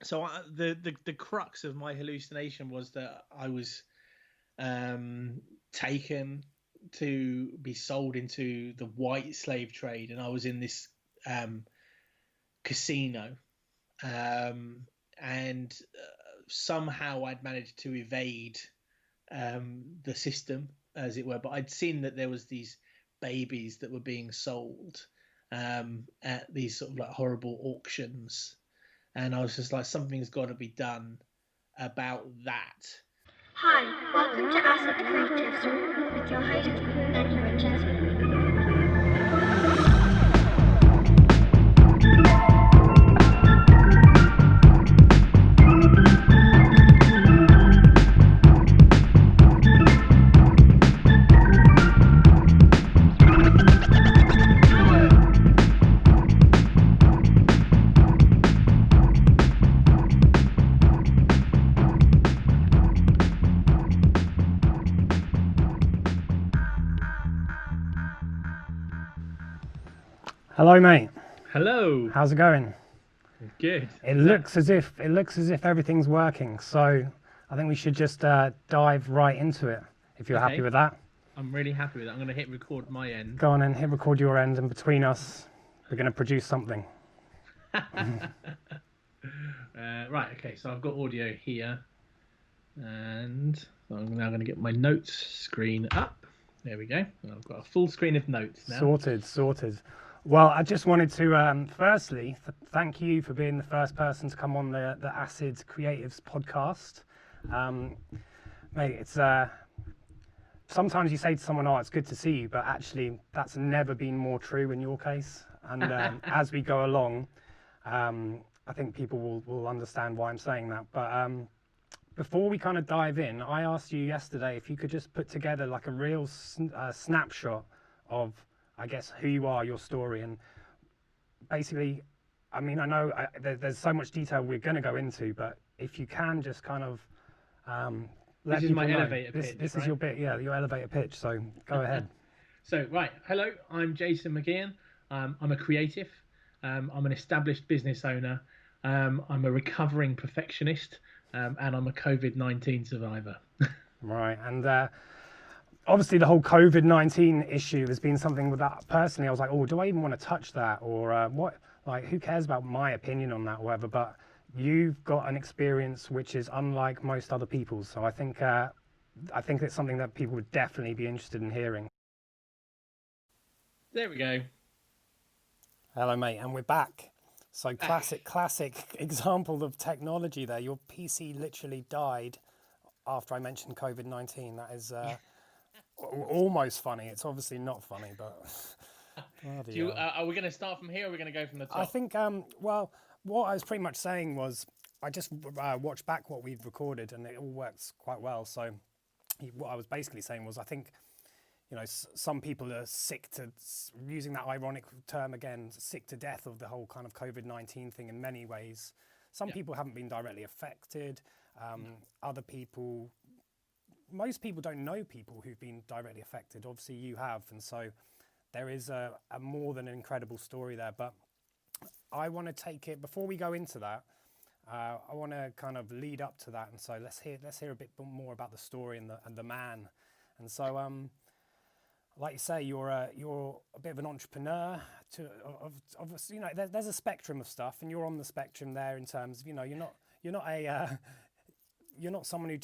So the crux of my hallucination was that I was taken to be sold into the white slave trade, and I was in this casino, and somehow I'd managed to evade the system, as it were. But I'd seen that there was these babies that were being sold at these sort of like horrible auctions, and I was just like, something's got to be done about that. Hi, welcome to Acid Creatives with your host, Danny Richardson. Hello, mate. Hello. How's it going? Good. It looks as if everything's working. So I think we should just dive right into it. If you're happy with that. I'm really happy with that. I'm going to hit record my end. Go on and hit record your end, and between us, we're going to produce something. Right. Okay. So I've got audio here, and I'm now going to get my notes screen up. There we go. I've got a full screen of notes now. Sorted. Well, I just wanted to firstly thank you for being the first person to come on the Acid Creatives podcast. Mate, it's sometimes you say to someone, "Oh, it's good to see you," but actually, that's never been more true in your case. And as we go along, I think people will understand why I'm saying that. But before we kind of dive in, I asked you yesterday if you could just put together like a real snapshot of, I guess, who you are, your story, and basically, I mean, I know there's so much detail we're going to go into, but if you can just kind of let this is my know. elevator pitch. This right? is your bit, yeah, your elevator pitch. So go ahead. So right, hello, I'm Jason Mageehan. I'm a creative. I'm an established business owner. I'm a recovering perfectionist, and I'm a COVID-19 survivor. Right, and obviously the whole COVID-19 issue has been something that personally I was like, oh, do I even want to touch that, or what? Like, who cares about my opinion on that, or whatever? But you've got an experience which is unlike most other people's, so I think it's something that people would definitely be interested in hearing. There we go. Hello, mate, and we're back. So classic example of technology there. Your PC literally died after I mentioned COVID-19. That is almost funny. It's obviously not funny, but are we going to start from here, or are we going to go from the top? I think well, what I was pretty much saying was I just watched back what we've recorded, and it all works quite well. So what I was basically saying was, I think, you know, some people are sick to, using that ironic term again, sick to death of the whole kind of COVID-19 thing in many ways. Some people haven't been directly affected. Other people, most people don't know people who've been directly affected. Obviously you have, and so there is a more than an incredible story there. But I want to take it, before we go into that, I want to kind of lead up to that, and so let's hear a bit more about the story and the man. And so like you say, you're a bit of an entrepreneur. You know, there's a spectrum of stuff, and you're on the spectrum there in terms of, you know, you're not someone who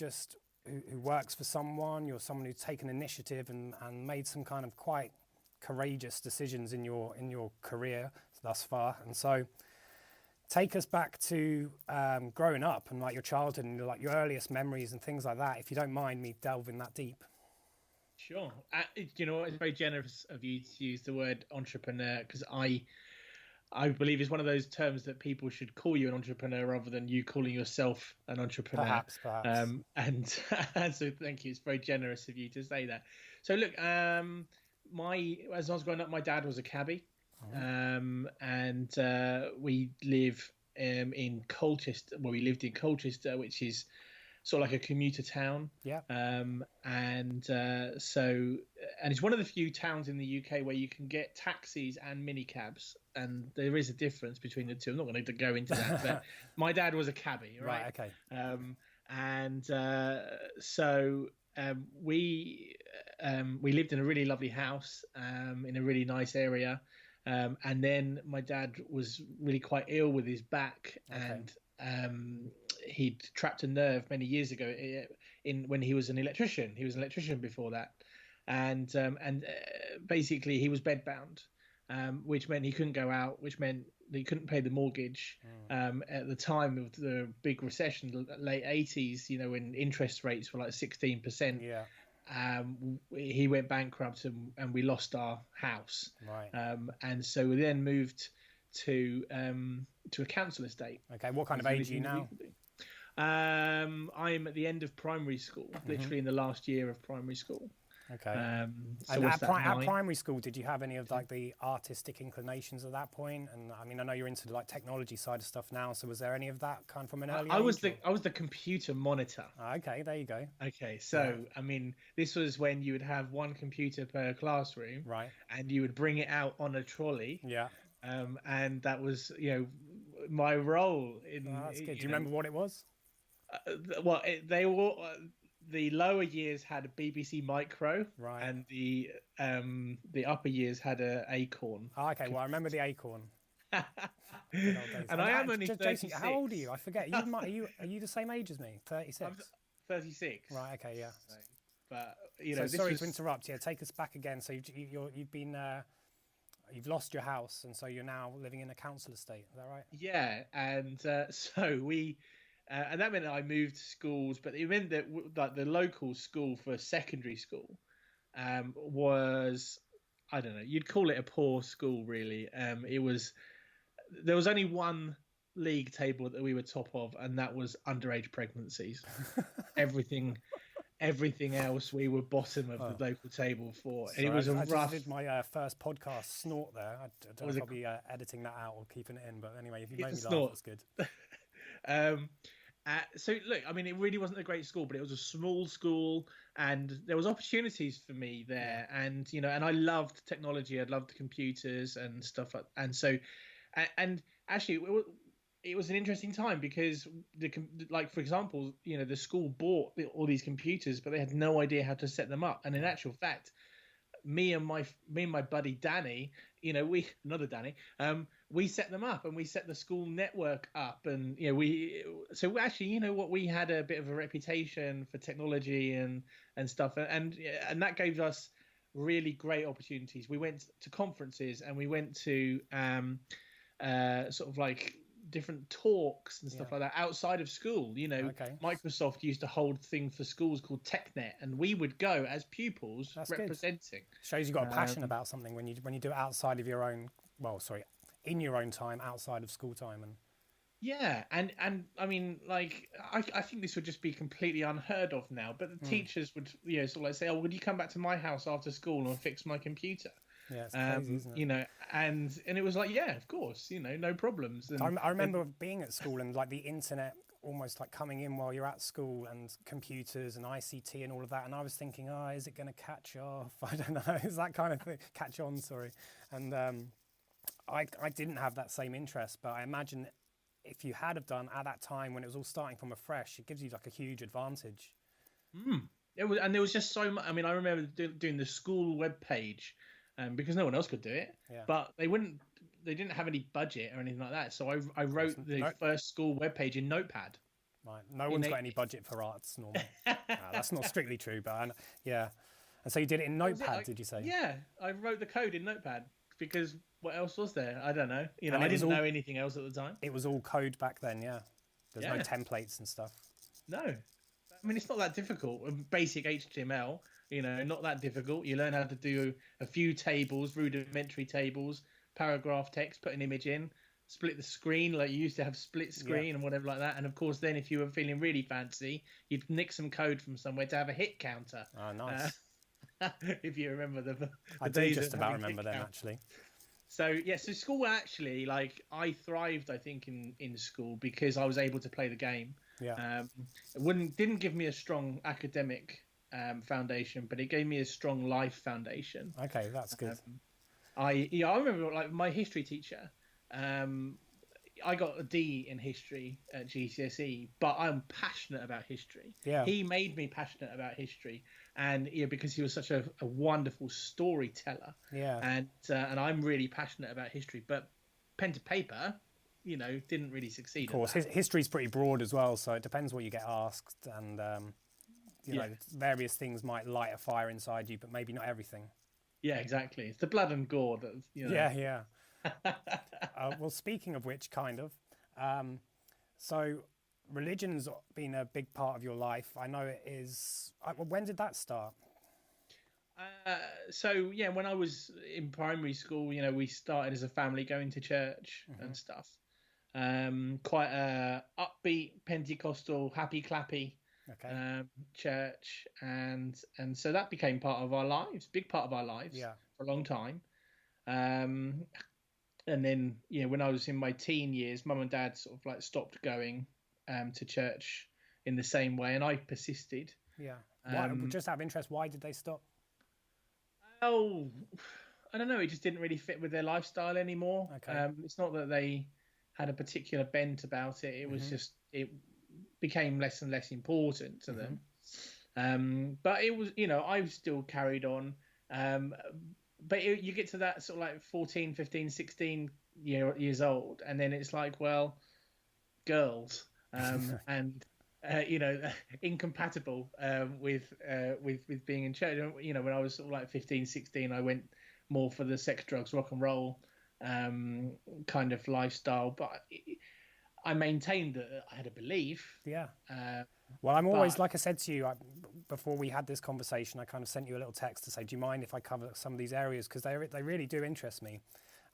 works for someone. You're someone who's taken initiative and made some kind of quite courageous decisions in your career thus far. And so, take us back to growing up and like your childhood and like your earliest memories and things like that, if you don't mind me delving that deep. Sure. You know, it's very generous of you to use the word entrepreneur, because I believe it's one of those terms that people should call you an entrepreneur rather than you calling yourself an entrepreneur. Perhaps. And so thank you. It's very generous of you to say that. So look, as I was growing up, my dad was a cabbie, and we live in Colchester. Well, we lived in Colchester, which is sort of like a commuter town. Yeah. And it's one of the few towns in the UK where you can get taxis and minicabs, and there is a difference between the two. I'm not going to go into that, but my dad was a cabbie, right? Right. Okay. We lived in a really lovely house in a really nice area, and then my dad was really quite ill with his back, and he'd trapped a nerve many years ago when he was an electrician. He was an electrician before that, and basically he was bedbound, which meant he couldn't go out, which meant that he couldn't pay the mortgage. At the time of the big recession, the late 80s, when interest rates were like 16%. Yeah. He went bankrupt and we lost our house. Right. And so we then moved to a council estate. Okay. What kind of age are you now? I'm at the end of primary school, literally in the last year of primary school. Okay. So and what's at that, 9? primary school, did you have any of like the artistic inclinations at that point? And I mean, I know you're into like technology side of stuff now. So was there any of that kind of from an early age? I was the computer monitor. Okay, there you go. Okay, so I mean, this was when you would have one computer per classroom, right? And you would bring it out on a trolley. Yeah. And that was my role in. Oh, that's good. Do you remember what it was? They all. The lower years had a BBC Micro, right, and the upper years had a Acorn. Oh, okay, well I remember the Acorn. And I am only 36. Jason, how old are you? I forget. Are you the same age as me? 36. I'm 36. Right. Okay. Yeah. So, but sorry to interrupt. Yeah, take us back again. So you've been you've lost your house, and so you're now living in a council estate. Is that right? Yeah, and so we. And that meant that I moved schools, but it meant that like the local school for secondary school was, I don't know, you'd call it a poor school, really. There was only one league table that we were top of, and that was underage pregnancies. everything else we were bottom of the local table for. And it was I rough. just did my first podcast snort there. I don't know if I'll be editing that out or keeping it in, but anyway, if you made me laugh, that's good. So look, I mean, it really wasn't a great school, but it was a small school, and there was opportunities for me there. And and I loved technology. I loved computers and stuff like. And so, and actually, it was an interesting time because for example, the school bought all these computers, but they had no idea how to set them up. And in actual fact, me and my buddy Danny, we set them up, and we set the school network up, and we had a bit of a reputation for technology and stuff, and that gave us really great opportunities. We went to conferences, and we went to sort of like different talks and stuff like that outside of school. Microsoft used to hold things for schools called TechNet, and we would go as pupils. That's representing. Good. Shows you've got a passion about something when you do it outside of your own. In your own time, outside of school time, and and I mean, like, I think this would just be completely unheard of now. But the teachers would, sort of like say, "Oh, would you come back to my house after school and fix my computer?" Yeah, it's crazy, isn't it? And it was like, yeah, of course, no problems. And, I remember being at school and like the internet almost like coming in while you're at school, and computers and ICT and all of that. And I was thinking, is it going to catch off? I don't know. Is that kind of thing catch on? Sorry, and I didn't have that same interest, but I imagine if you had have done at that time when it was all starting from afresh, it gives you like a huge advantage. It was, and there was just so much. I mean, I remember doing the school webpage, because no one else could do it. Yeah. But they didn't have any budget or anything like that. So I wrote the first school webpage in Notepad. Right. No one's got any budget for arts normally. That's not strictly true, but yeah. And so you did it in Notepad, did you say? Yeah, I wrote the code in Notepad because what else was there? I don't know. I didn't know anything else at the time. It was all code back then, yeah. There's no templates and stuff. No. I mean, it's not that difficult. Basic HTML, not that difficult. You learn how to do a few tables, rudimentary tables, paragraph text, put an image in, split the screen, like you used to have split screen and whatever like that. And of course, then if you were feeling really fancy, you'd nick some code from somewhere to have a hit counter. Oh, nice. If you remember the I do just about remember them, actually. So so school actually, like, I thrived, I think, in school because I was able to play the game. Yeah. It didn't give me a strong academic foundation, but it gave me a strong life foundation. Okay, that's good. I remember like my history teacher. I got a D in history at GCSE, but I'm passionate about history. Yeah. He made me passionate about history, and because he was such a wonderful storyteller. Yeah. And I'm really passionate about history, but pen to paper, didn't really succeed. Of course, history's pretty broad as well, so it depends what you get asked, and you know, various things might light a fire inside you, but maybe not everything. Yeah, exactly. It's the blood and gore that. Yeah. Well, speaking of which, kind of. So, religion's been a big part of your life. I know it is. When did that start? When I was in primary school, we started as a family going to church and stuff. Quite a upbeat Pentecostal, happy clappy church, and so that became part of our lives, big part of our lives for a long time. And then when I was in my teen years, Mum and Dad sort of like stopped going to church in the same way, and I persisted. Yeah. Just out of interest, why did they stop? Oh, I don't know. It just didn't really fit with their lifestyle anymore. Okay. It's not that they had a particular bent about it. It was just it became less and less important to them. But it was, I still carried on. But you get to that sort of like 14, 15, 16 years old, and then it's like, well, girls, and incompatible with being in church. When I was sort of like 15, 16, I went more for the sex, drugs, rock and roll kind of lifestyle, but I maintained that I had a belief. Yeah. Well, I'm always, like I said to you before we had this conversation, I kind of sent you a little text to say, do you mind if I cover some of these areas? Because they really do interest me.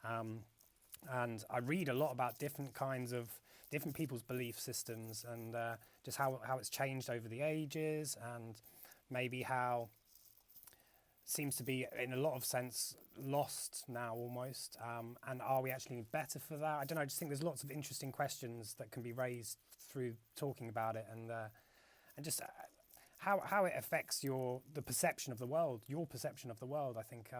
And I read a lot about different people's belief systems, and just how it's changed over the ages, and maybe how it seems to be, in a lot of sense, lost now almost. And are we actually better for that? I don't know. I just think there's lots of interesting questions that can be raised through talking about it, and just how it affects the perception of the world, your perception of the world. I think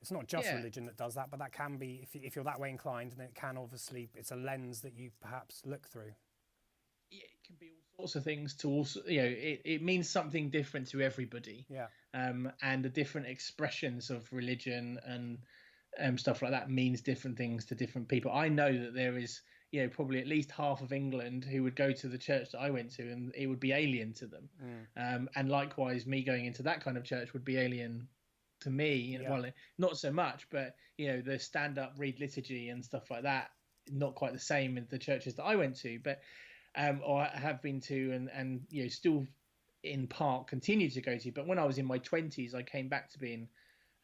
it's not just religion that does that, but that can be, if you're that way inclined, and it can obviously, it's a lens that you perhaps look through. Yeah, it can be all sorts of things to also, it means something different to everybody. Yeah. And the different expressions of religion and stuff like that means different things to different people. I know that there is, probably at least half of England who would go to the church that I went to, and it would be alien to them. And likewise, me going into that kind of church would be alien to me. Well, not so much, but the stand-up, read liturgy and stuff like that, not quite the same in the churches that I went to, but or I have been to, and still in part continue to go to. But when I was in my 20s, I came back to being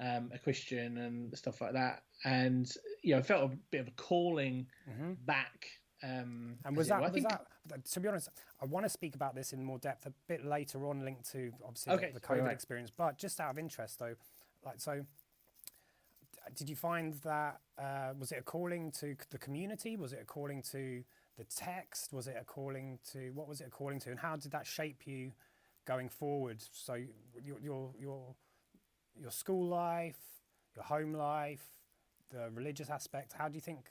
a Christian and stuff like that, and I felt a bit of a calling back. And was that, to be honest, I want to speak about this in more depth a bit later on, linked to obviously the COVID experience. But just out of interest though, did you find that was it a calling to the community? Was it a calling to the text? Was it a calling to, what was it a calling to, and how did that shape you going forward? So your school life, your home life, the religious aspect, how do you think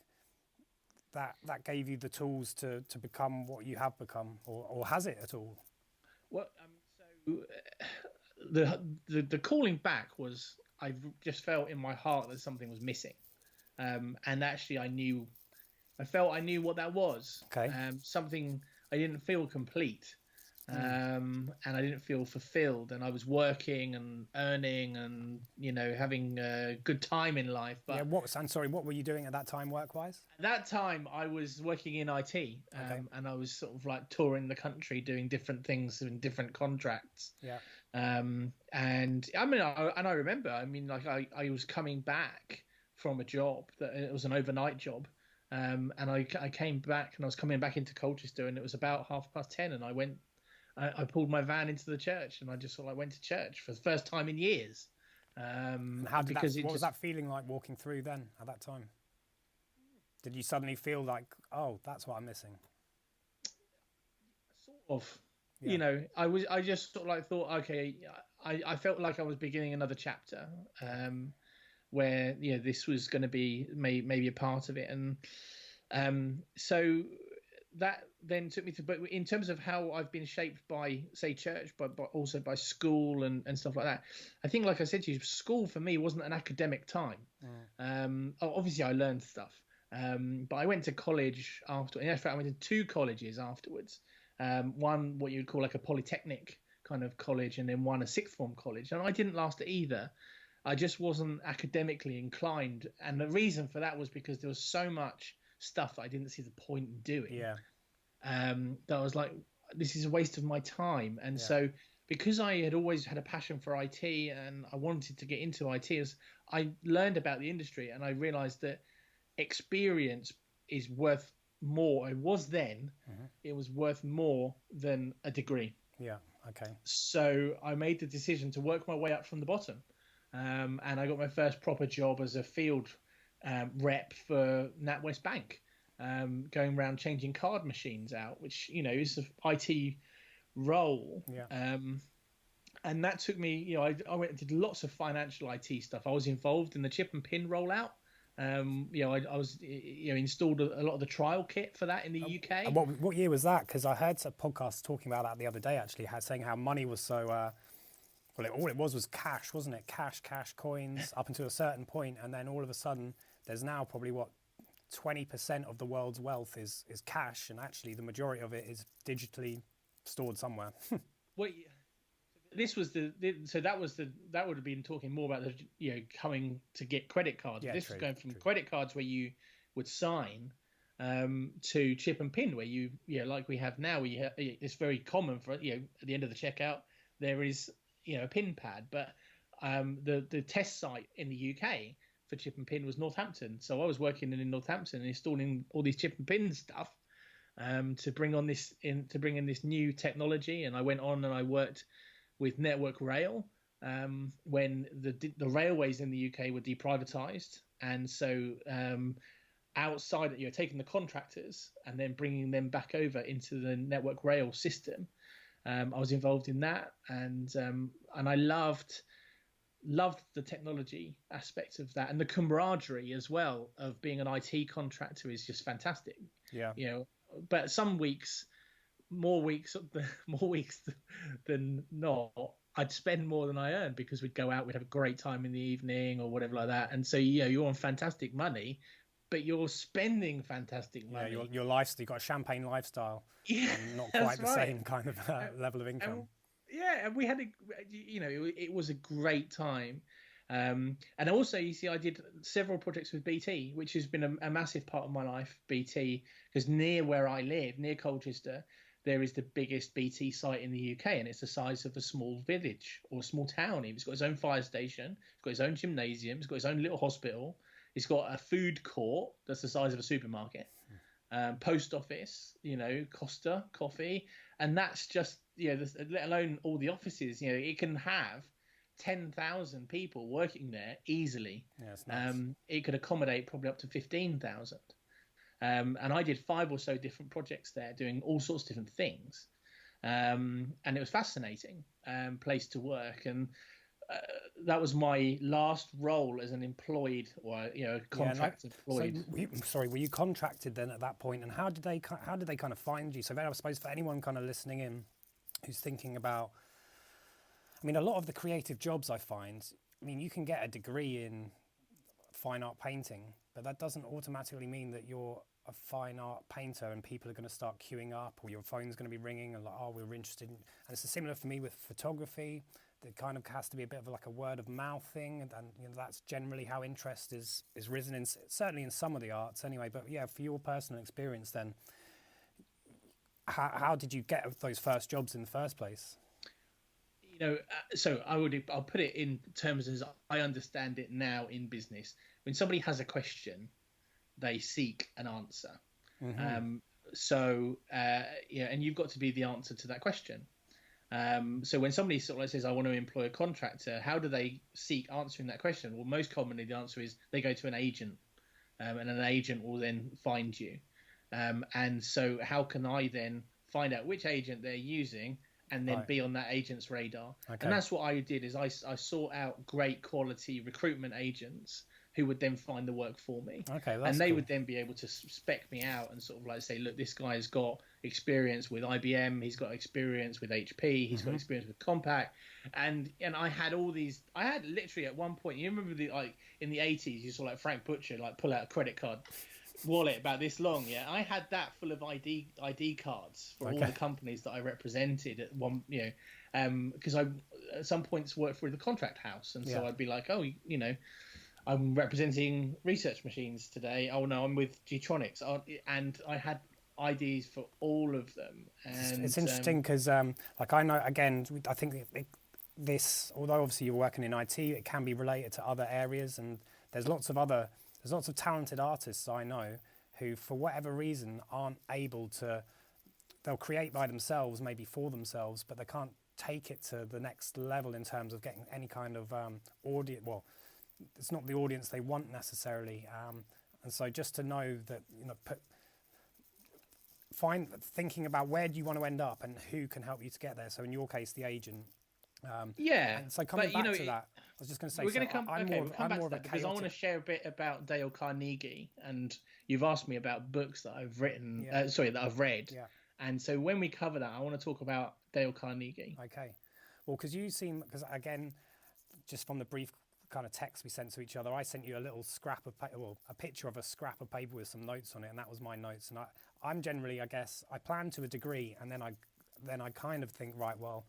that gave you the tools to become what you have become, or has it at all? Well, the calling back was, I just felt in my heart that something was missing, and actually I knew what that was. Okay. Something, I didn't feel complete, and I didn't feel fulfilled, and I was working and earning and having a good time in life. But what were you doing at that time, work-wise? At that time, I was working in IT, and I was sort of like touring the country, doing different things in different contracts. Yeah. And I mean, I remember, like I was coming back from a job that it was an overnight job. And I came back, and I was coming back into Colchester, and it was about 10:30, and I pulled my van into the church, and I just sort of went to church for the first time in years. And what was that feeling like walking through then at that time? Did you suddenly feel like, oh, that's what I'm missing? Sort of. Yeah. I just sort of like thought, okay, I felt like I was beginning another chapter, where this was going to be maybe a part of it, and so that then took me to. But in terms of how I've been shaped by, say, church, but also by school and stuff like that, I think, like I said to you, school for me wasn't an academic time. Obviously, I learned stuff, but I went to college after. In fact, I went to two colleges afterwards. One what you'd call like a polytechnic kind of college, and then one a sixth form college, and I didn't last at either. I just wasn't academically inclined, and the reason for that was because there was so much stuff that I didn't see the point in doing. Yeah. That I was like, this is a waste of my time. And so because I had always had a passion for IT and I wanted to get into IT, I learned about the industry and I realized that experience is worth more. It was then, it was worth more than a degree. Yeah. Okay. So I made the decision to work my way up from the bottom. And I got my first proper job as a field rep for NatWest Bank, going around changing card machines out, which is an IT role. Yeah. And that took me. I went and did lots of financial IT stuff. I was involved in the chip and pin rollout. I was installed a lot of the trial kit for that in the UK. And what year was that? Because I heard a podcast talking about that the other day, actually, saying how money was so. All it was cash, wasn't it? Cash, coins, up until a certain point, and then all of a sudden, there's now probably 20% of the world's wealth is cash, and actually the majority of it is digitally stored somewhere. Well, this was that would have been talking more about the coming to get credit cards. Yeah, this was going from credit cards where you would sign to chip and pin, where you like we have now. It's very common for at the end of the checkout there is a pin pad, but the test site in the UK for chip and pin was Northampton. So I was working in Northampton and installing all these chip and pin stuff to bring in this new technology. And I went on and I worked with Network Rail when the railways in the UK were deprivatized, and so outside taking the contractors and then bringing them back over into the Network Rail system. I was involved in that, and I loved the technology aspect of that, and the camaraderie as well of being an IT contractor is just fantastic. Yeah. But some weeks, more weeks than not, I'd spend more than I earned because we'd go out, we'd have a great time in the evening or whatever like that, and so you're on fantastic money. But you're spending fantastic money. Yeah, your lifestyle. You've got a champagne lifestyle. Yeah, and not quite the same kind of level of income. And we had it was a great time. And also, I did several projects with BT, which has been a massive part of my life. BT, because near where I live, near Colchester, there is the biggest BT site in the UK, and it's the size of a small village or a small town. It's got its own fire station, it's got its own gymnasium, it's got its own little hospital. It's got a food court that's the size of a supermarket, post office, Costa coffee, and that's just let alone all the offices. It can have 10,000 people working there easily. Yeah, it's nice. It could accommodate probably up to 15,000. And I did 5 or so different projects there, doing all sorts of different things, and it was fascinating place to work. And that was my last role as an employed or contract employed. So were you contracted then at that point? And how did they kind of find you? So then I suppose for anyone kind of listening in who's thinking about, a lot of the creative jobs I find, you can get a degree in fine art painting, but that doesn't automatically mean that you're a fine art painter and people are going to start queuing up or your phone's going to be ringing and we're interested in. And it's similar for me with photography. There kind of has to be a bit of like a word of mouth thing, and that's generally how interest is risen certainly in some of the arts anyway. But yeah, for your personal experience, then, how did you get those first jobs in the first place? So I'll put it in terms as I understand it now in business. When somebody has a question, they seek an answer. Mm-hmm. And you've got to be the answer to that question. So when somebody sort of says, I want to employ a contractor, how do they seek answering that question? Well, most commonly the answer is they go to an agent, and an agent will then find you. And so how can I then, find out which agent they're using, and then Right. be on that agent's radar. Okay. And that's what I did. Is I sought out great quality recruitment agents who would then find the work for me. Okay, that's and they cool. would then be able to spec me out and sort of like say, look, this guy's got experience with IBM, he's got experience with HP, he's got experience with Compaq, and I had all these. I had literally at one point, you remember like in the 80s, you saw like Frank Butcher like pull out a credit card wallet about this long. Yeah, I had that full of ID cards for all the companies that I represented at one. Because I at some points worked for the contract house, and so I'd be like, oh, I'm representing Research Machines today. Oh no, I'm with Getronics, and I had IDs for all of them. And it's interesting because, like I know, again, I think this, although obviously you're working in IT, it can be related to other areas, and there's lots of talented artists I know who, for whatever reason, aren't able to. They'll create by themselves, maybe for themselves, but they can't take it to the next level in terms of getting any kind of audience. Well, it's not the audience they want necessarily, and so just to know that, thinking about where do you want to end up and who can help you to get there. So in your case, the agent. And so coming back to that, I was just going to say, we're going to come. I'm Okay, more, we'll come I'm back more to of that a because I want to chaotic. share a bit about Dale Carnegie, and you've asked me about books that I've written. Yeah. That I've read. Yeah. And so when we cover that, I want to talk about Dale Carnegie. Okay, well, because again, just from the brief kind of text we sent to each other, I sent you a little scrap of a picture of a scrap of paper with some notes on it, and that was my notes. And I'm generally, I guess, I plan to a degree, and then I kind of think, right, well,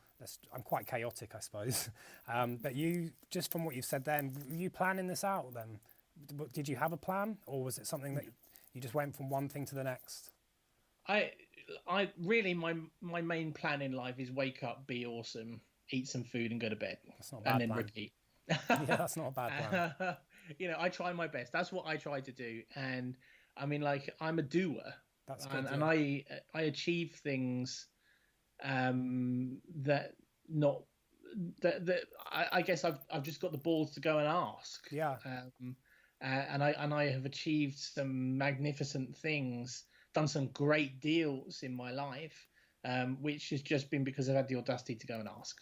I'm quite chaotic, I suppose. But you, just from what you've said then, were you planning this out then? Did you have a plan, or was it something that you just went from one thing to the next? I really, my main plan in life is wake up, be awesome, eat some food, and go to bed. That's not a bad and then plan. repeat. Yeah, that's not a bad plan. I try my best. That's what I try to do. And I mean, like, I'm a doer. That's good. And I achieve things that I guess I've just got the balls to go and ask. Yeah. And I have achieved some magnificent things, done some great deals in my life, which has just been because I've had the audacity to go and ask.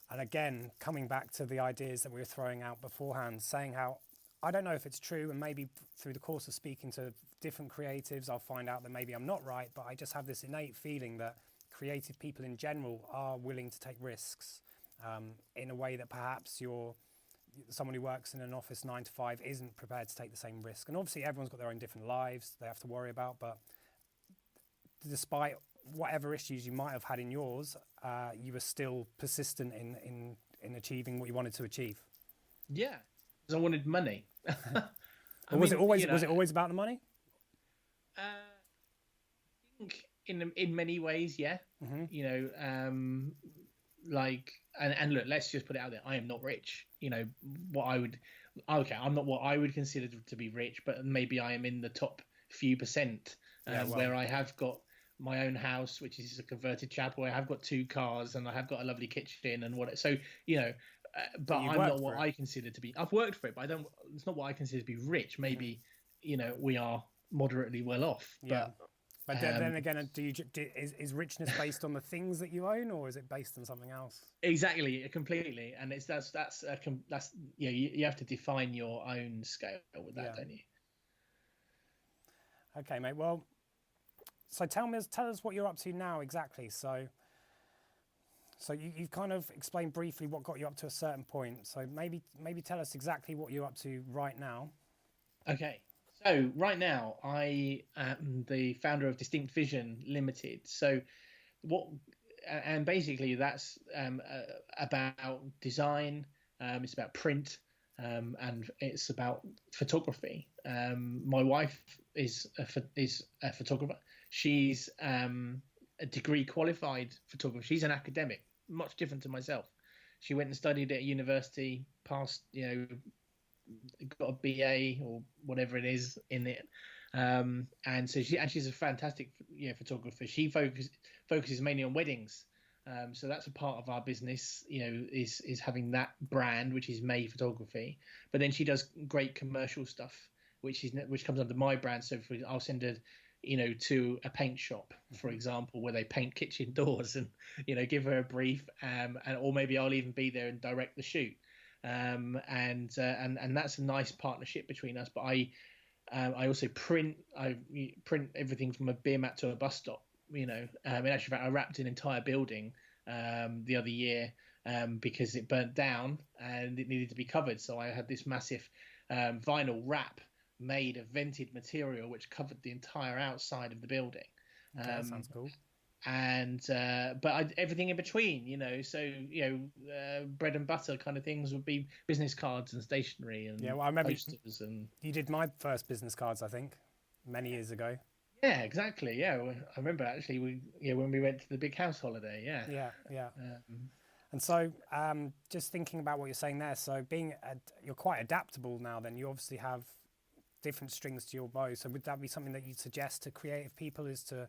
And again, coming back to the ideas that we were throwing out beforehand, saying how I don't know if it's true, and maybe through the course of speaking to different creatives, I'll find out that maybe I'm not right, but I just have this innate feeling that creative people in general are willing to take risks in a way that perhaps someone who works in an office 9 to 5 isn't prepared to take the same risk. And obviously everyone's got their own different lives they have to worry about, but despite whatever issues you might have had in yours, you were still persistent in achieving what you wanted to achieve. Yeah, because I wanted money. Was it always about the money? I think in many ways, yeah. Mm-hmm. And look, let's just put it out there. I am not rich. I'm not what I would consider to be rich, but maybe I am in the top few percent, where I have got my own house, which is a converted chapel. I have got 2 cars, and I have got a lovely kitchen and what. So but I'm not what I consider to be. I've worked for it, but I don't. It's not what I consider to be rich. Maybe we are moderately well off. Yeah. But then again, is richness based on the things that you own, or is it based on something else? Exactly, completely. And that's you have to define your own scale with that, don't you? Okay, mate. Well, so tell us what you're up to now exactly. So you've kind of explained briefly what got you up to a certain point. So maybe tell us exactly what you're up to right now. Okay. So right now, I am the founder of Distinct Vision Limited. So basically that's about design. It's about print, and it's about photography. My wife is a photographer. She's a degree qualified photographer. She's an academic, much different to myself. She went and studied at university, passed, got a BA or whatever it is in it, and so she's a fantastic photographer. She focuses mainly on weddings, so that's a part of our business. Is having that brand, which is May Photography, but then she does great commercial stuff, which comes under my brand. So I'll send her to a paint shop, for example, where they paint kitchen doors, and give her a brief, and or maybe I'll even be there and direct the shoot, and that's a nice partnership between us. But I also print everything from a beer mat to a bus stop. In actual fact, I wrapped an entire building the other year because it burnt down and it needed to be covered. So I had this massive vinyl wrap made of vented material which covered the entire outside of the building. Okay, that sounds cool. And but everything in between, so bread and butter kind of things would be business cards and stationery and I remember posters. And you did my first business cards, I think, many years ago. Yeah, exactly. Yeah, I remember actually when we went to the big house holiday. Yeah. And so, just thinking about what you're saying there, so you're quite adaptable now. Then you obviously have different strings to your bow. So would that be something that you'd suggest to creative people? Is to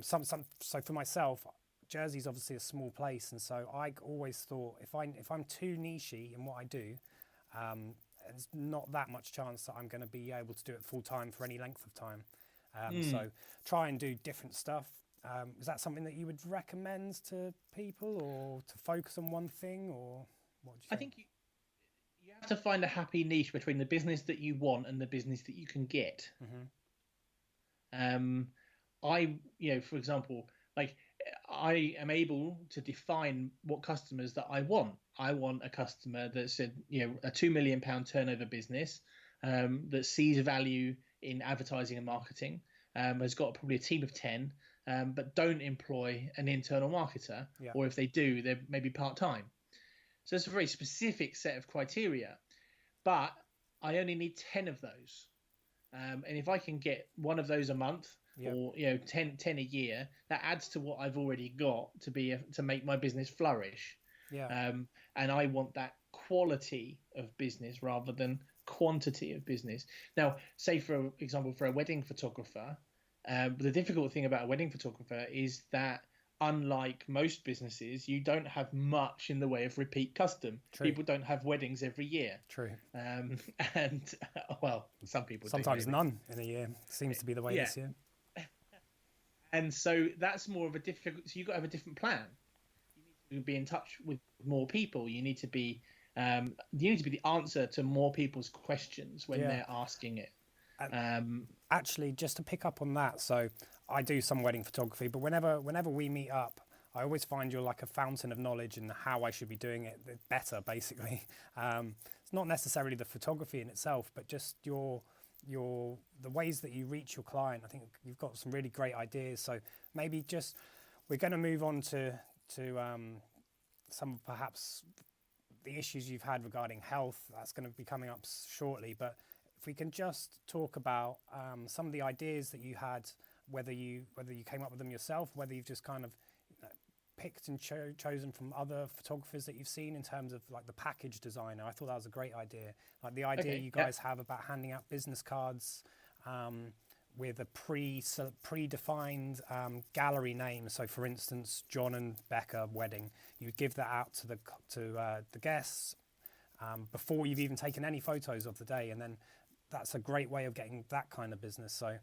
so for myself, Jersey's obviously a small place, and so I always thought if I'm too nichey in what I do, there's not that much chance that I'm going to be able to do it full time for any length of time. So try and do different stuff. Is that something that you would recommend to people, or to focus on one thing, or what do you think? I think you have to find a happy niche between the business that you want and the business that you can get. For example, like I am able to define what customers that I want. I want a customer that's a £2 million turnover business that sees value in advertising and marketing, has got probably a team of 10, but don't employ an internal marketer, or if they do, they're maybe part-time. So it's a very specific set of criteria, but I only need 10 of those. And if I can get one of those a month, or 10 a year, that adds to what I've already got to make my business flourish. And I want that quality of business rather than quantity of business. Now, say for example, for a wedding photographer, the difficult thing about a wedding photographer is that unlike most businesses, you don't have much in the way of repeat custom. True. People don't have weddings every year. True. And some people sometimes do, none in a year seems to be the way this year. And so that's more of a difficult. So you've got to have a different plan. You need to be in touch with more people. You need to be the answer to more people's questions when they're asking it. Actually, just to pick up on that, so I do some wedding photography, but whenever we meet up, I always find you're like a fountain of knowledge in how I should be doing it better, basically. It's not necessarily the photography in itself, but just the ways that you reach your client. I think you've got some really great ideas. So maybe we're going to move on to some perhaps the issues you've had regarding health. That's going to be coming up shortly, but if we can just talk about some of the ideas that you had, whether you came up with them yourself, whether you've just kind of picked and chosen from other photographers that you've seen in terms of like the package designer. I thought that was a great idea. Like the idea you guys have about handing out business cards with a predefined gallery name. So for instance, John and Becca wedding, you give that out to the guests before you've even taken any photos of the day, and then that's a great way of getting that kind of business. So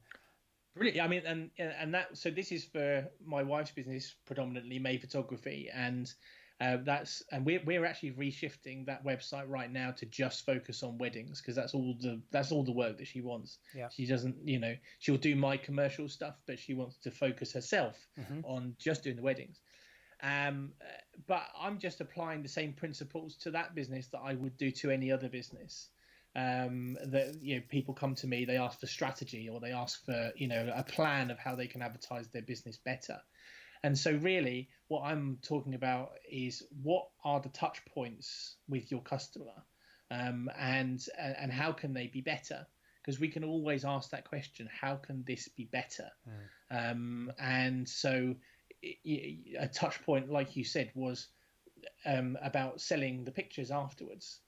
brilliant. I mean, and that. So this is for my wife's business, predominantly May Photography, and we're actually reshifting that website right now to just focus on weddings, because that's all the work that she wants. She doesn't, she'll do my commercial stuff, but she wants to focus herself on just doing the weddings. But I'm just applying the same principles to that business that I would do to any other business. That people come to me, they ask for strategy, or they ask for a plan of how they can advertise their business better. And so really what I'm talking about is what are the touch points with your customer, and how can they be better? Because we can always ask that question, how can this be better? And so a touch point, like you said, was about selling the pictures afterwards.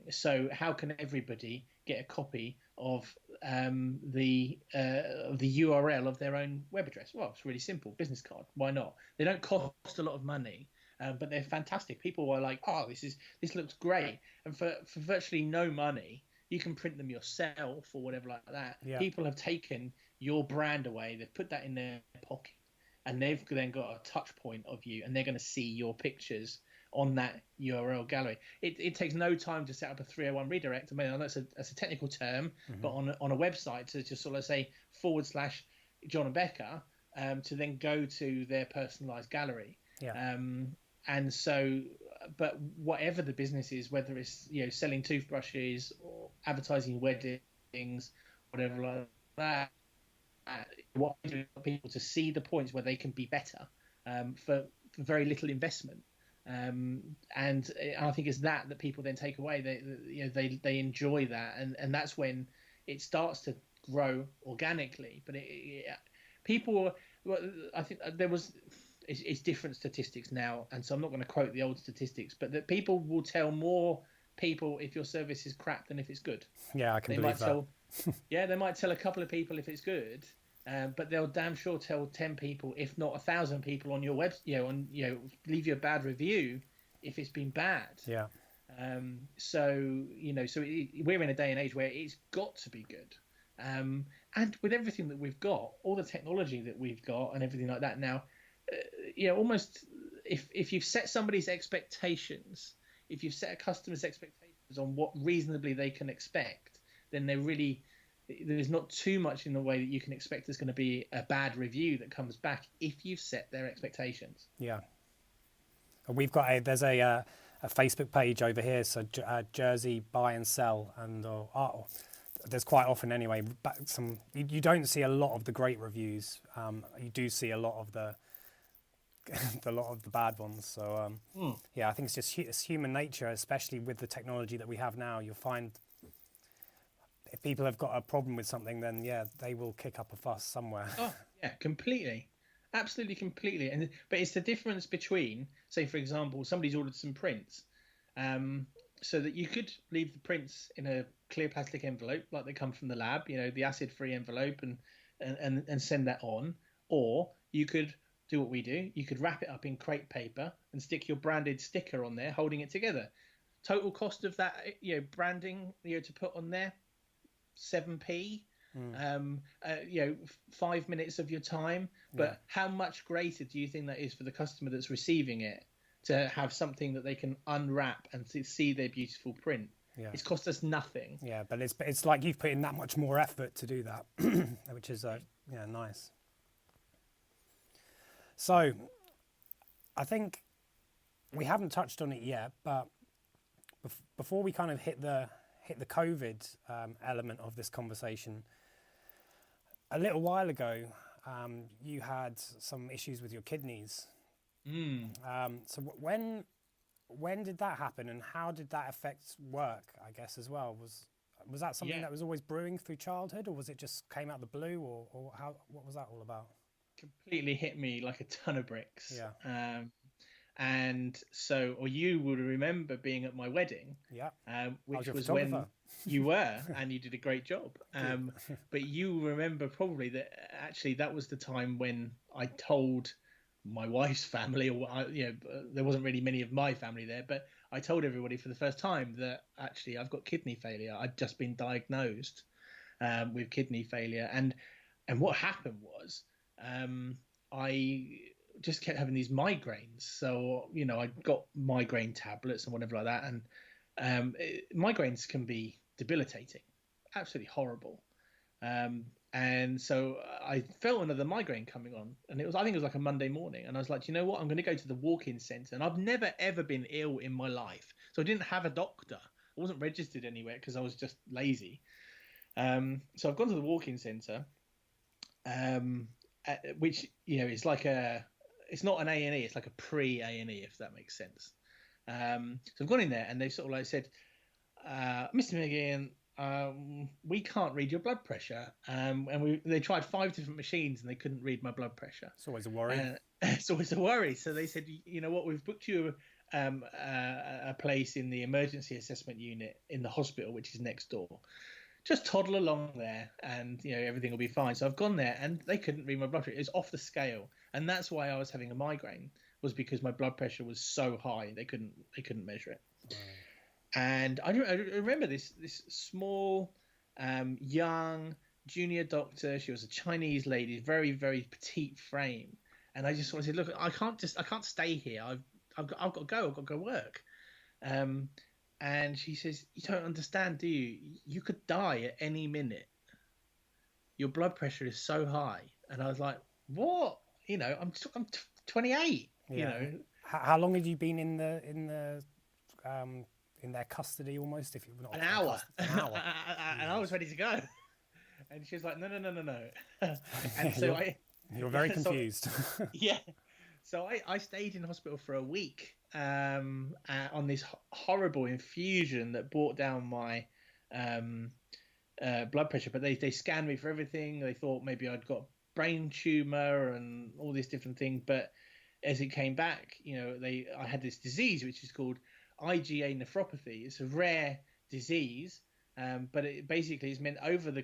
So how can everybody get a copy of the URL of their own web address? Well, it's really simple. Business card. Why not? They don't cost a lot of money, but they're fantastic. People are like, oh, this looks great. And for virtually no money, you can print them yourself or whatever like that. People have taken your brand away. They've put that in their pocket, and they've then got a touch point of you, and they're going to see your pictures on that URL gallery. It takes no time to set up a 301 redirect. I mean, I know that's a technical term, but on a website to just sort of say / John and Becca, to then go to their personalized gallery. Yeah. And so, but whatever the business is, whether it's selling toothbrushes or advertising weddings, whatever like that, what we do want people to see the points where they can be better for very little investment. And I think it's that people then take away. They enjoy that, and that's when it starts to grow organically. But people, I think there was. It's different statistics now, and so I'm not going to quote the old statistics, but that people will tell more people if your service is crap than if it's good. Yeah, I can believe that. They might tell a couple of people if it's good, but they'll damn sure tell 10 people, if not 1,000 people on your web, leave you a bad review if it's been bad. Yeah. So we're in a day and age where it's got to be good. And with everything that we've got, all the technology that we've got and everything like that now, almost if you've set somebody's expectations, if you've set a customer's expectations on what reasonably they can expect, then there's not too much in the way that you can expect there's going to be a bad review that comes back if you've set their expectations. Yeah. We've got there's a Facebook page over here, so Jersey Buy and Sell, and there's quite often anyway. You don't see a lot of the great reviews. You do see a lot of the bad ones. So yeah, I think it's just it's human nature, especially with the technology that we have now. You'll find if people have got a problem with something, then yeah, they will kick up a fuss somewhere. Oh yeah, completely, absolutely, completely. But it's the difference between, say, for example, somebody's ordered some prints, so that you could leave the prints in a clear plastic envelope, like they come from the lab, the acid-free envelope, and send that on, or you could do what we do. You could wrap it up in crepe paper and stick your branded sticker on there, holding it together. Total cost of that, branding, to put on there, 7p. 5 minutes of your time. But how much greater do you think that is for the customer that's receiving it to have something that they can unwrap and to see their beautiful print? Yeah. It's cost us nothing. Yeah, but it's like you've put in that much more effort to do that, which is nice. So, I think we haven't touched on it yet, but before we kind of hit the COVID element of this conversation, a little while ago, you had some issues with your kidneys. So when did that happen, and how did that affect work, I guess, as well? Was that something that was always brewing through childhood, or was it just came out of the blue, or what was that all about? Completely hit me like a ton of bricks. And so, or you would remember being at my wedding, which was when you were, and you did a great job. But you remember probably that actually that was the time when I told my wife's family, or there wasn't really many of my family there, but I told everybody for the first time that actually I've got kidney failure. I'd just been diagnosed with kidney failure, and what happened was I just kept having these migraines. So I got migraine tablets and whatever like that, and migraines can be debilitating, absolutely horrible. And so I felt another migraine coming on, and I think it was like a Monday morning, and I was like, you know what, I'm going to go to the walk-in centre. And I've never ever been ill in my life, so I didn't have a doctor. I wasn't registered anywhere because I was just lazy. So I've gone to the walk-in centre, which is like it's not an A&E, it's like a pre-A&E, if that makes sense. So I've gone in there, and they sort of like said, Mr. Mageehan, we can't read your blood pressure, and they tried 5 different machines and they couldn't read my blood pressure. It's always a worry. It's always a worry. So they said, you know what, we've booked you a place in the emergency assessment unit in the hospital, which is next door. Just toddle along there, and everything will be fine. So I've gone there, and they couldn't read my blood pressure. It was off the scale, and that's why I was having a migraine, was because my blood pressure was so high they couldn't measure it. And I remember this small, young, junior doctor. She was a Chinese lady, very, very petite frame. And I just sort of said, look, I can't stay here. I've got to go. I've got to go work. And she says, you don't understand, do you? You could die at any minute. Your blood pressure is so high. And I was like, what? You know, I'm 28. Yeah. You know, How long had you been in their custody almost? If you were not an hour. An hour. And I was ready to go. And she was like, no. And so you were very confused. Yeah. So I stayed in hospital for a week on this horrible infusion that brought down my blood pressure. But they scanned me for everything. They thought maybe I'd got brain tumor and all these different things. But as it came back, you know, I had this disease which is called IgA nephropathy. It's a rare disease, but it basically is meant over the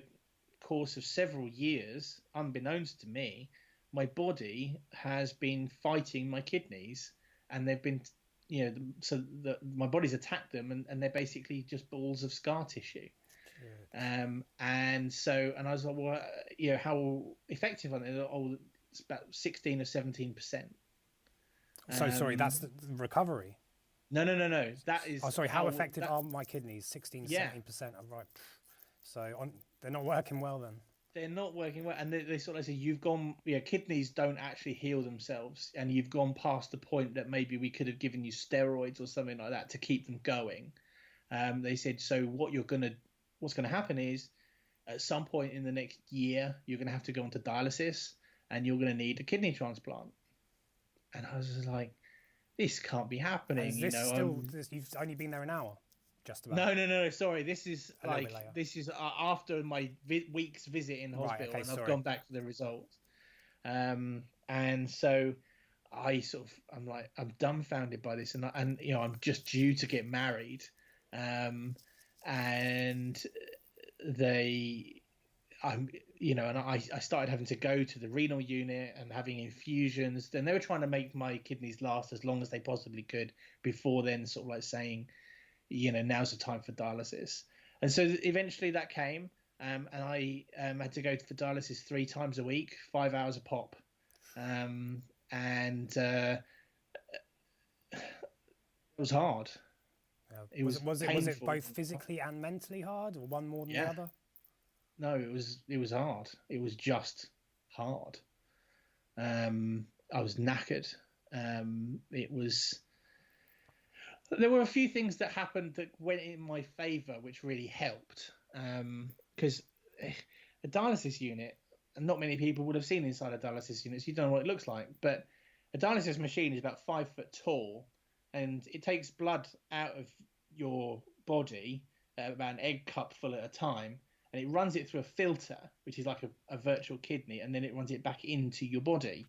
course of several years, unbeknownst to me, my body has been fighting my kidneys, and they've been, you know, my body's attacked them, and they're basically just balls of scar tissue. And I was like, well, you know, how effective are they? Oh, it's about 16 or 17%. So sorry, that's the recovery. No. That is. Oh, sorry. How effective are my kidneys? 16 to 17%. Right. So they're not working well then. They're not working well, and they sort of say you've gone. Yeah, kidneys don't actually heal themselves, and you've gone past the point that maybe we could have given you steroids or something like that to keep them going. They said so. What's gonna happen is, at some point in the next year, you're gonna have to go onto dialysis, and you're gonna need a kidney transplant. And I was just like, this can't be happening. Is this you've only been there an hour, just about. No. Sorry, this is after my week's visit in hospital, and I've gone back for the results. And so I'm dumbfounded by this, and you know, I'm just due to get married, and I started having to go to the renal unit and having infusions. Then they were trying to make my kidneys last as long as they possibly could before then sort of like saying, you know, now's the time for dialysis. And so eventually that came, and I had to go for dialysis 3 times a week, 5 hours a pop. It was hard. Yeah. Was it both physically and mentally hard, or one more than the other? No, it was hard. It was just hard. I was knackered. There were a few things that happened that went in my favour, which really helped. Because a dialysis unit, and not many people would have seen inside a dialysis unit, so you don't know what it looks like. But a dialysis machine is about 5 foot tall, and it takes blood out of your body, about an egg cup full at a time, and it runs it through a filter, which is like a virtual kidney, and then it runs it back into your body.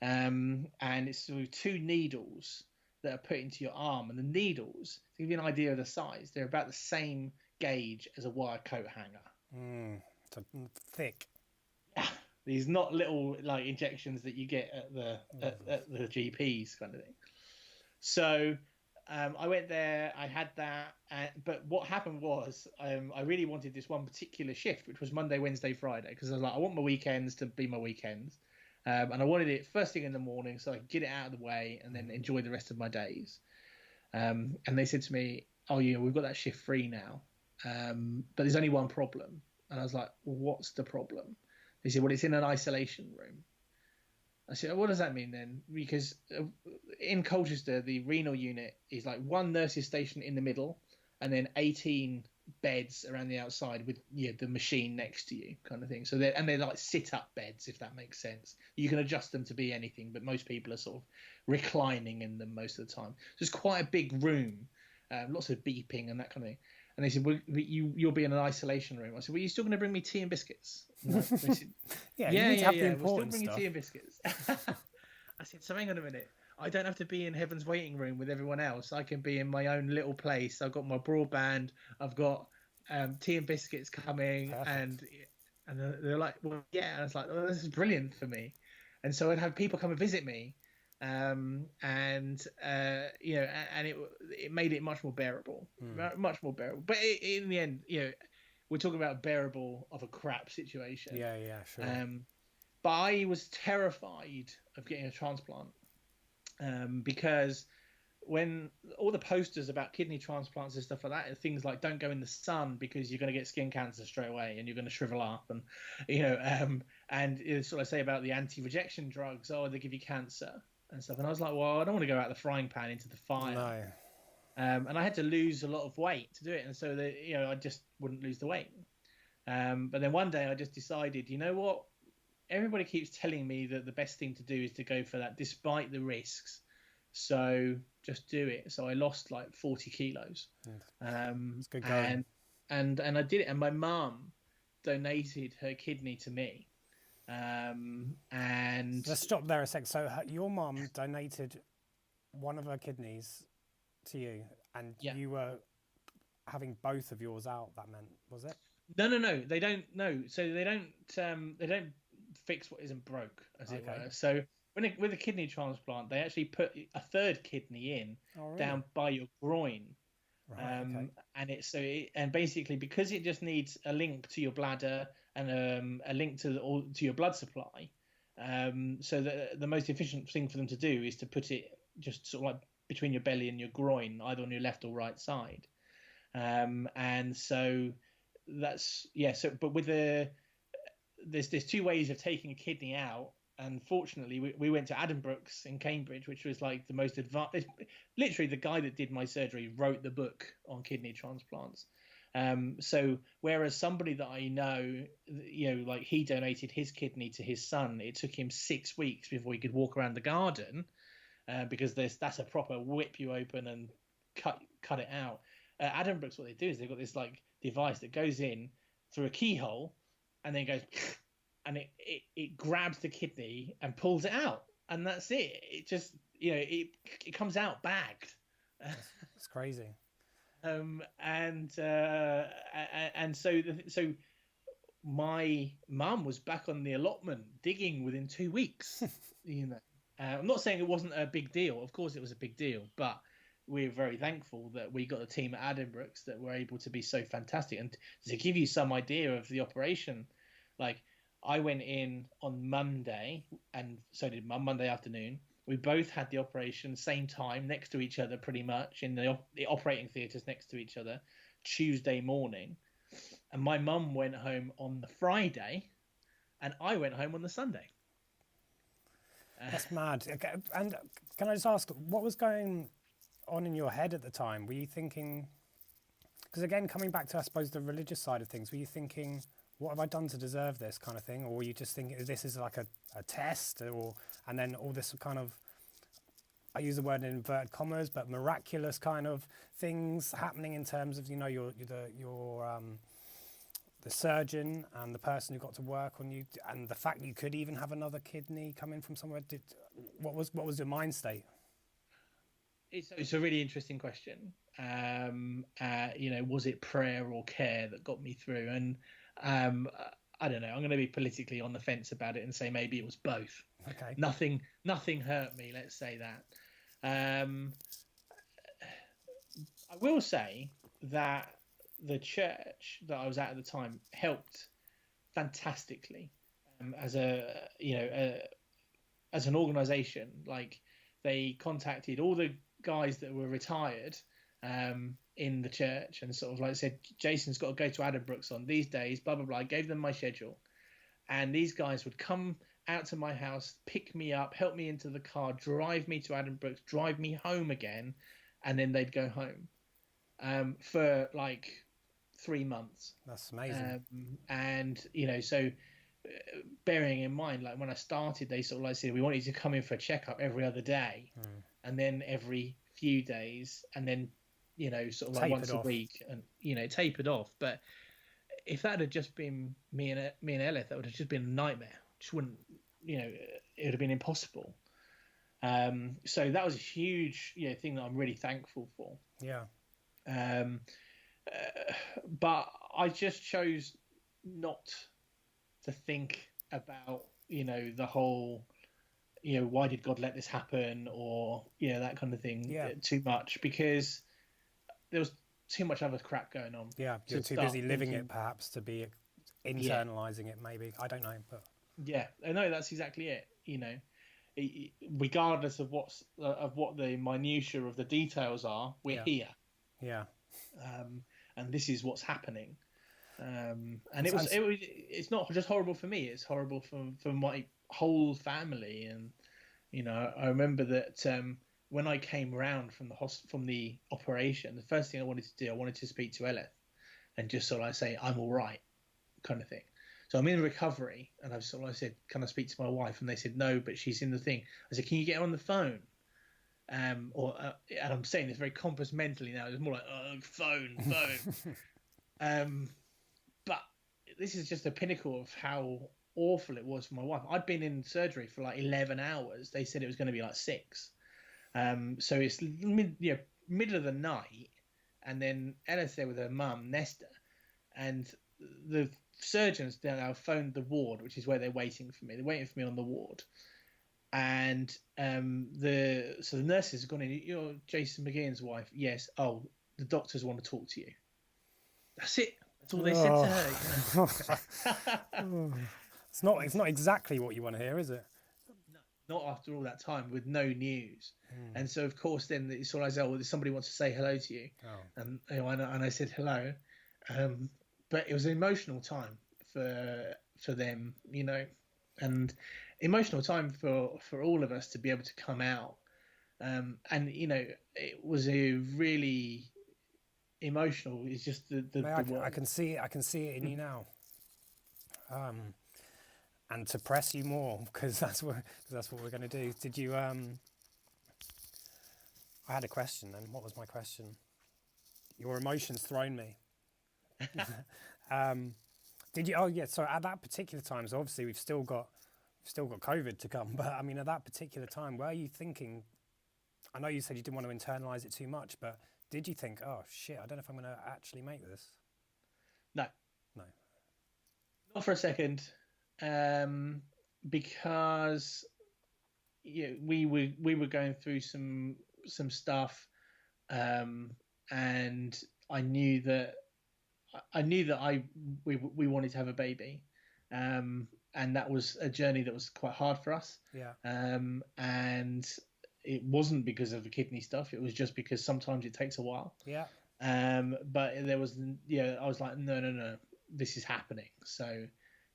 And it's through 2 needles that are put into your arm. And the needles, to give you an idea of the size, they're about the same gauge as a wire coat hanger. So thick. Yeah, these not little like injections that you get at the GPs kind of thing. So I went there, I had that, but what happened was I really wanted this one particular shift, which was Monday, Wednesday, Friday, because I was like, I want my weekends to be my weekends, and I wanted it first thing in the morning so I could get it out of the way and then enjoy the rest of my days. And they said to me, oh, yeah, we've got that shift free now, but there's only one problem. And I was like, well, what's the problem? They said, well, it's in an isolation room. I said, what does that mean then? Because in Colchester, the renal unit is like 1 nurse's station in the middle and then 18 beds around the outside with the machine next to you kind of thing. So they're like sit-up beds, if that makes sense. You can adjust them to be anything, but most people are sort of reclining in them most of the time. So it's quite a big room, lots of beeping and that kind of thing. And they said, well, you'll be in an isolation room. I said, well, you're still going to bring me tea and biscuits? And they said, you need to have the important we'll still bring stuff. you tea and biscuits. I said, so hang on a minute. I don't have to be in Heaven's waiting room with everyone else. I can be in my own little place. I've got my broadband. I've got tea and biscuits coming. And they're like, well, yeah. And I was like, oh, this is brilliant for me. And so I'd have people come and visit me. And it made it much more bearable, much more bearable. But in the end, we're talking about bearable of a crap situation. Yeah, sure. But I was terrified of getting a transplant, because when all the posters about kidney transplants and stuff like that, are things like don't go in the sun because you're going to get skin cancer straight away and you're going to shrivel up, and and it's what I say about the anti-rejection drugs. Oh, they give you cancer and stuff. And I was like, well, I don't want to go out the frying pan into the fire. No. And I had to lose a lot of weight to do it, and so I just wouldn't lose the weight. But then one day I just decided, you know what? Everybody keeps telling me that the best thing to do is to go for that, despite the risks. So just do it. So I lost like 40 kilos. It's good going. And I did it. And my mum donated her kidney to me. And let's stop there a sec. So your mum donated one of her kidneys to you, and you were having both of yours out. That meant, was it? No. They don't. No. So they don't fix what isn't broke, as it were. So with a kidney transplant, they actually put a third kidney in down by your groin. Right, and basically because it just needs a link to your bladder and a link to your blood supply. So the most efficient thing for them to do is to put it just sort of like between your belly and your groin, either on your left or right side. And so that's So, but with there's two ways of taking a kidney out. And fortunately, we went to Addenbrooke's in Cambridge, which was like the most advanced. Literally, the guy that did my surgery wrote the book on kidney transplants. So whereas somebody that I know, like he donated his kidney to his son, it took him 6 weeks before he could walk around the garden, because that's a proper whip you open and cut it out. Addenbrooke's, what they do is they've got this like device that goes in through a keyhole and then goes. And it grabs the kidney and pulls it out, and that's it. It just it comes out bagged. It's crazy. And so my mum was back on the allotment digging within 2 weeks. I'm not saying it wasn't a big deal. Of course, it was a big deal, but we're very thankful that we got a team at Addenbrooke's that were able to be so fantastic. And to give you some idea of the operation, like. I went in on Monday, and so did Mum, Monday afternoon. We both had the operation same time, next to each other, pretty much in the operating theatres next to each other, Tuesday morning. And my mum went home on the Friday, and I went home on the Sunday. That's mad. Okay. And can I just ask, what was going on in your head at the time? Were you thinking? Because again, coming back to I suppose the religious side of things, were you thinking? What have I done to deserve this kind of thing? Or were you just thinking this is like a test, and then all this kind of, I use the word in inverted commas, but miraculous kind of things happening in terms of, the surgeon and the person who got to work on you, and the fact that you could even have another kidney coming from somewhere. What was your mind state? It's a really interesting question. Was it prayer or care that got me through? And I don't know. I'm going to be politically on the fence about it and say maybe it was both. Okay. Nothing hurt me. Let's say that. I will say that the church that I was at the time helped fantastically as an organisation. Like they contacted all the guys that were retired. In the church and sort of like said, Jason's got to go to Addenbrooke's on these days, blah, blah, blah. I gave them my schedule. And these guys would come out to my house, pick me up, help me into the car, drive me to Addenbrooke's, drive me home again. And then they'd go home for like 3 months. That's amazing. So bearing in mind, like when I started, they sort of like said, we want you to come in for a checkup every other day and then every few days and then sort of like once a week and tapered off. But if that had just been me and Eleth, that would have just been a nightmare. Just wouldn't, it would have been impossible. So that was a huge thing that I'm really thankful for. Yeah. But I just chose not to think about the whole why did God let this happen, or that kind of thing too much, because there was too much other crap going on. Yeah, you're too busy living it, perhaps, to be internalizing it. Maybe, I don't know, but yeah, no, that's exactly it. You know, regardless of what the minutiae of the details are, we're here. Yeah. And this is what's happening. And it's not just horrible for me; it's horrible for my whole family. And you know, I remember that when I came round from the operation, the first thing I wanted to do, I wanted to speak to Eleth and just sort of say, "I'm all right," kind of thing. So I'm in recovery, and I said, "Can I speak to my wife?" And they said, "No, but she's in the thing." I said, "Can you get her on the phone?" And I'm saying this very compass mentally now. It's more like phone. But this is just a pinnacle of how awful it was for my wife. I'd been in surgery for like 11 hours. They said it was going to be like 6. So it's middle of the night, and then Ella's there with her mum, Nesta, and the surgeons now phoned the ward, which is where they're waiting for me. They're waiting for me on the ward. And the nurses have gone in. You're Jason Mageehan's wife. Yes. Oh, the doctors want to talk to you. That's it. That's all they said to her. It's not exactly what you want to hear, is it? No, not after all that time with no news. And so, of course, then it's all I say, "Oh, somebody wants to say hello to you." And and I said hello. But it was an emotional time for them, you know, and emotional time for all of us to be able to come out. And you know, it was a really emotional. It's just I can see it in you now. And to press you more, because that's what we're going to do. Did you? I had a question. Then what was my question? Your emotions thrown me. Did you? Oh yeah. So at that particular time, so obviously we've still got COVID to come. But I mean, at that particular time, were you thinking? I know you said you didn't want to internalize it too much, but did you think, "Oh shit, I don't know if I'm going to actually make this"? No. Not for a second, because we were going through some stuff, and I knew that we wanted to have a baby, and that was a journey that was quite hard for us. Yeah. And it wasn't because of the kidney stuff. It was just because sometimes it takes a while. Yeah. But there was, I was like, no, this is happening. So,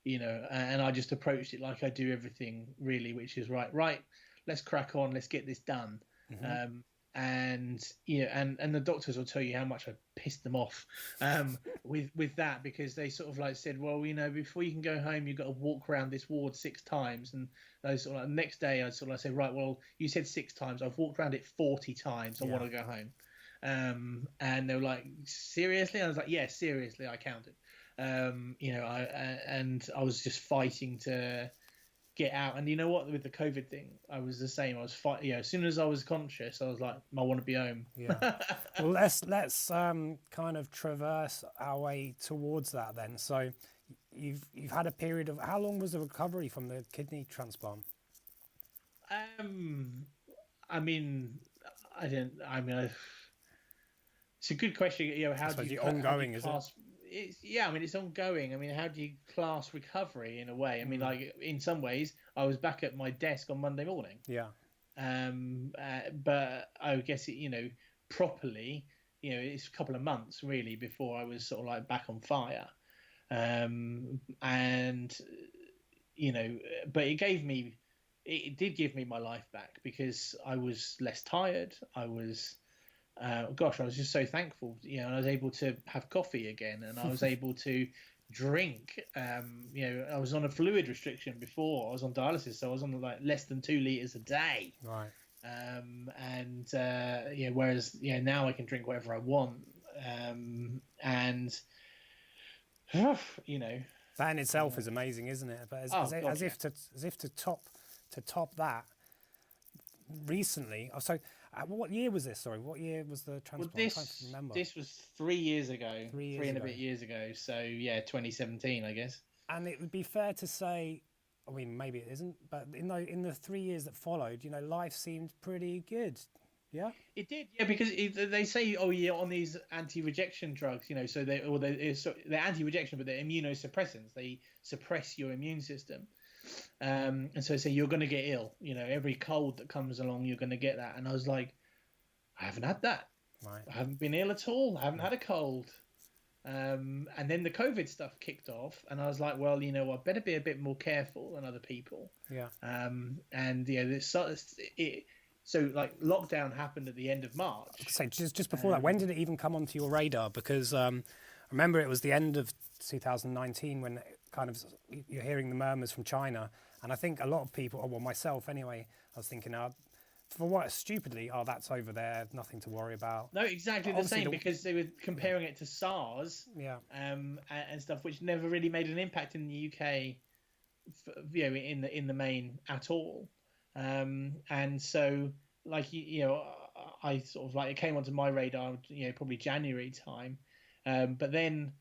you know, and I just approached it like I do everything really, which is right. Let's crack on. Let's get this done. Mm-hmm. And the doctors will tell you how much I pissed them off with that, because they sort of like said, well, you know, before you can go home, you've got to walk around this ward 6 times. And those sort of like, next day, I'd sort of like say, right, well, you said 6 times. I've walked around it 40 times. I want to go home. And they were like, seriously? I was like, yeah, seriously, I counted. I was just fighting to get out. And you know what, with the COVID thing, I was the same. I was fighting. As soon as I was conscious, I was like, I want to be home. Yeah. Well, let's kind of traverse our way towards that then. So you've had a period of, how long was the recovery from the kidney transplant? It's a good question. You know, how do you ongoing, is it? It's ongoing. I mean, how do you class recovery in a way? I mean, like in some ways, I was back at my desk on Monday morning. Yeah. But I guess properly, it's a couple of months really before I was sort of like back on fire. But it did give me my life back, because I was less tired. I was just so thankful. I was able to have coffee again, and I was able to drink. I was on a fluid restriction before. I was on dialysis, so I was on like less than 2 liters a day. Right. Whereas now I can drink whatever I want. That in itself is amazing, isn't it? But as if to top that, recently. So, what year was this? Sorry, what year was the transplant? Well, I'm trying to remember. This was 3 years ago. 3 and a bit years ago. So 2017, I guess. And it would be fair to say, I mean, maybe it isn't, but in the 3 years that followed, life seemed pretty good. Yeah. It did, yeah, because they say, oh, you're on these anti-rejection drugs, so they're anti-rejection, but they're immunosuppressants. They suppress your immune system, and so they say you're going to get ill. Every cold that comes along, you're going to get that. And I was like, I haven't had that. Right. I haven't been ill at all. I haven't had a cold. And then the COVID stuff kicked off, and I was like, well, I better be a bit more careful than other people. Yeah. And so like lockdown happened at the end of March. So just before that, when did it even come onto your radar? Because I remember it was the end of 2019 when kind of you're hearing the murmurs from China, and I think a lot of people, or well, myself anyway, I was thinking, for what stupidly, that's over there, nothing to worry about. No, exactly the same, because they were comparing it to SARS, and stuff, which never really made an impact in the UK, in the main at all. And so, like, I sort of like, it came onto my radar, probably January time, but then,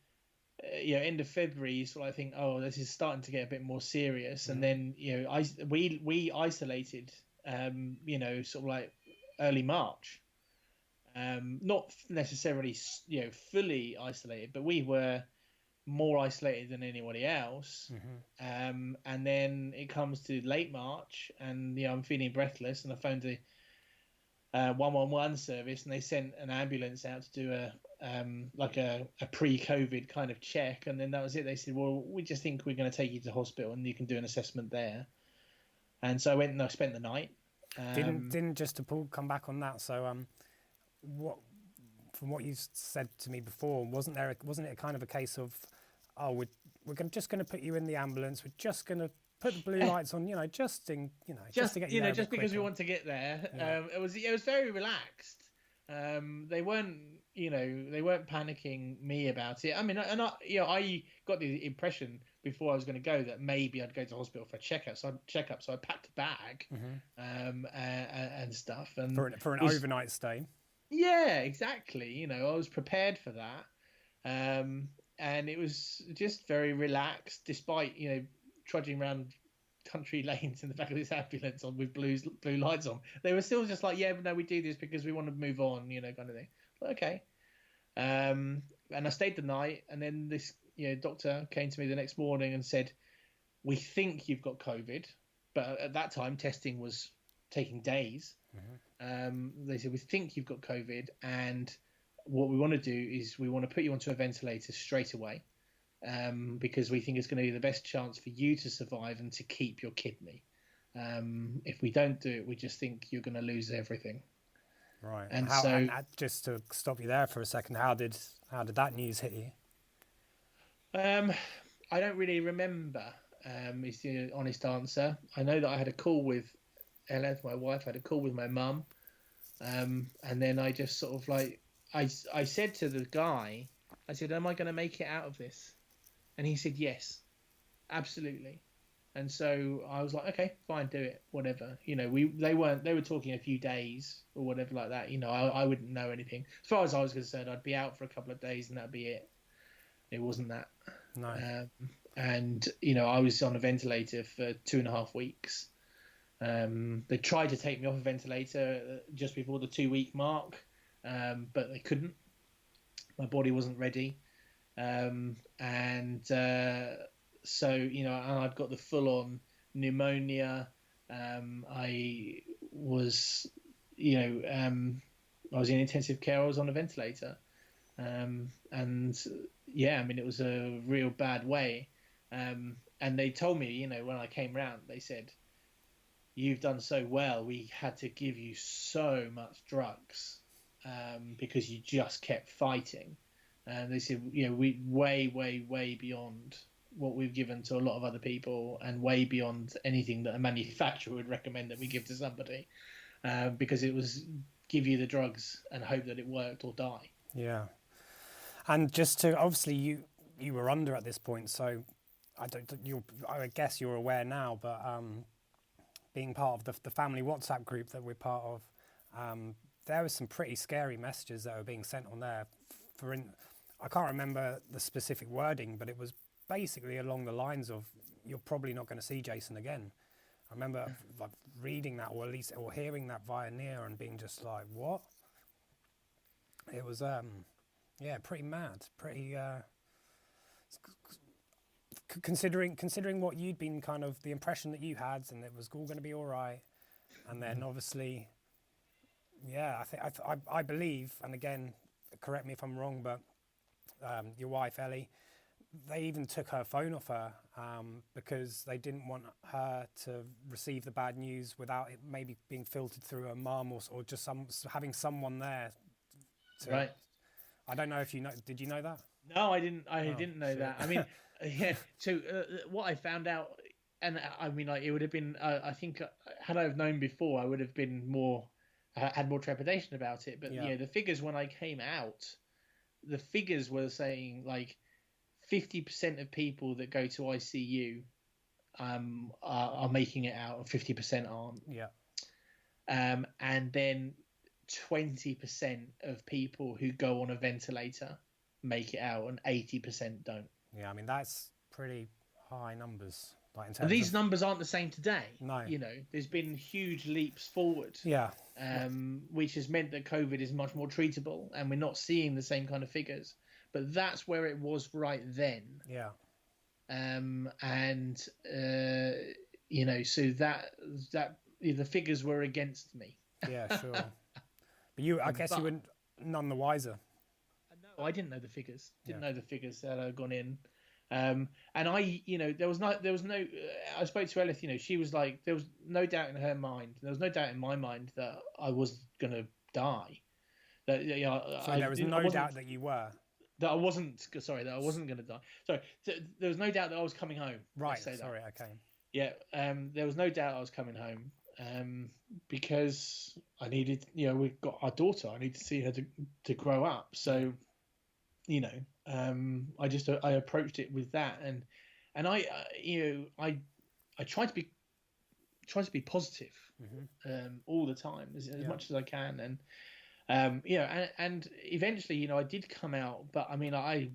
end of February, so I think, oh, this is starting to get a bit more serious, and then we isolated, sort of like early March, not necessarily fully isolated, but we were more isolated than anybody else. And then it comes to late March, and I'm feeling breathless, and I phoned the 111 service, and they sent an ambulance out to do a pre-COVID kind of check, and then that was it. They said, well, we just think we're going to take you to hospital and you can do an assessment there. And so I went and I spent the night. Didn't just to come back on that, so what, from what you said to me before, wasn't it a kind of a case of, oh, we're just going to put you in the ambulance, we're just going to put the blue lights on, just to get you there just because we want to get there. It was very relaxed. They weren't panicking me about it. I mean, I got the impression before I was going to go that maybe I'd go to hospital for a checkup. So I packed a bag, and stuff, and for an overnight stay. Yeah, exactly. I was prepared for that, and it was just very relaxed, despite trudging around country lanes in the back of this ambulance on with blue lights on. They were still just like, yeah, but no, we do this because we want to move on, kind of thing. But okay. And I stayed the night, and then this doctor came to me the next morning and said, we think you've got COVID, but at that time testing was taking days. They said, we think you've got COVID, and what we want to do is we want to put you onto a ventilator straight away, because we think it's going to be the best chance for you to survive and to keep your kidney. If we don't do it, we just think you're going to lose everything. Right. And just to stop you there for a second, how did that news hit you? I don't really remember, is the honest answer. I know that I had a call with Ella, my wife, had a call with my mum, and then I just sort of like, I said to the guy, I said, am I going to make it out of this? And he said, yes, absolutely. And so I was like, okay, fine, do it, whatever. They were talking a few days or whatever like that. I wouldn't know anything. As far as I was concerned, I'd be out for a couple of days and that'd be it. It wasn't that. No. And I was on a ventilator for 2.5 weeks. They tried to take me off a ventilator just before the 2-week mark, but they couldn't. My body wasn't ready. So, I've got the full-on pneumonia. I was in intensive care. I was on a ventilator. And yeah, I mean, it was a real bad way. And they told me, when I came round, they said, you've done so well. We had to give you so much drugs, because you just kept fighting. And they said, we way beyond what we've given to a lot of other people, and way beyond anything that a manufacturer would recommend that we give to somebody, because it was give you the drugs and hope that it worked or die. Yeah. And just to, obviously you were under at this point, so I guess you're aware now, but being part of the family WhatsApp group that we're part of, there were some pretty scary messages that were being sent on there. I can't remember the specific wording, but it was basically along the lines of, you're probably not going to see Jason again. I remember like reading that, or at least or hearing that via near, and being just like, what? It was yeah, pretty mad, pretty considering what you'd been kind of the impression that you had, and it was all going to be all right, and then obviously, yeah, I believe, and again, correct me if I'm wrong, but your wife Ellie, they even took her phone off her because they didn't want her to receive the bad news without it maybe being filtered through her mum, or just having someone there. Right. I don't know if you know. Did you know that? No, I didn't. I didn't know shit. that. I mean, yeah. So what I found out, and I mean, like, it would have been. I think had I have known before, I would have been more had more trepidation about it. But Yeah. the figures when I came out, the figures were saying like 50% of people that go to ICU are making it out, and 50% aren't. Yeah. And then 20% of people who go on a ventilator make it out, and 80% don't. Yeah, I mean that's pretty high numbers. Like in terms And these of, numbers aren't the same today. No. There's been huge leaps forward. Yeah. Which has meant that COVID is much more treatable, and we're not seeing the same kind of figures. But that's where it was right then. Yeah. So that the figures were against me. Yeah, sure. But I guess you were none the wiser. No, I didn't know the figures. Didn't know the figures that had gone in. And I, there was no. I spoke to Elith. She was like, there was no doubt in her mind. There was no doubt in my mind that I was gonna die. That So there was no doubt that you were. That I wasn't. Sorry, that I wasn't gonna die. Sorry, there was no doubt that I was coming home. Right. Sorry. Okay. Yeah. There was no doubt I was coming home. Because I needed. We've got our daughter. I need to see her to grow up. So. I approached it with that, and I try to be positive all the time as much as I can, and eventually I did come out, but I mean I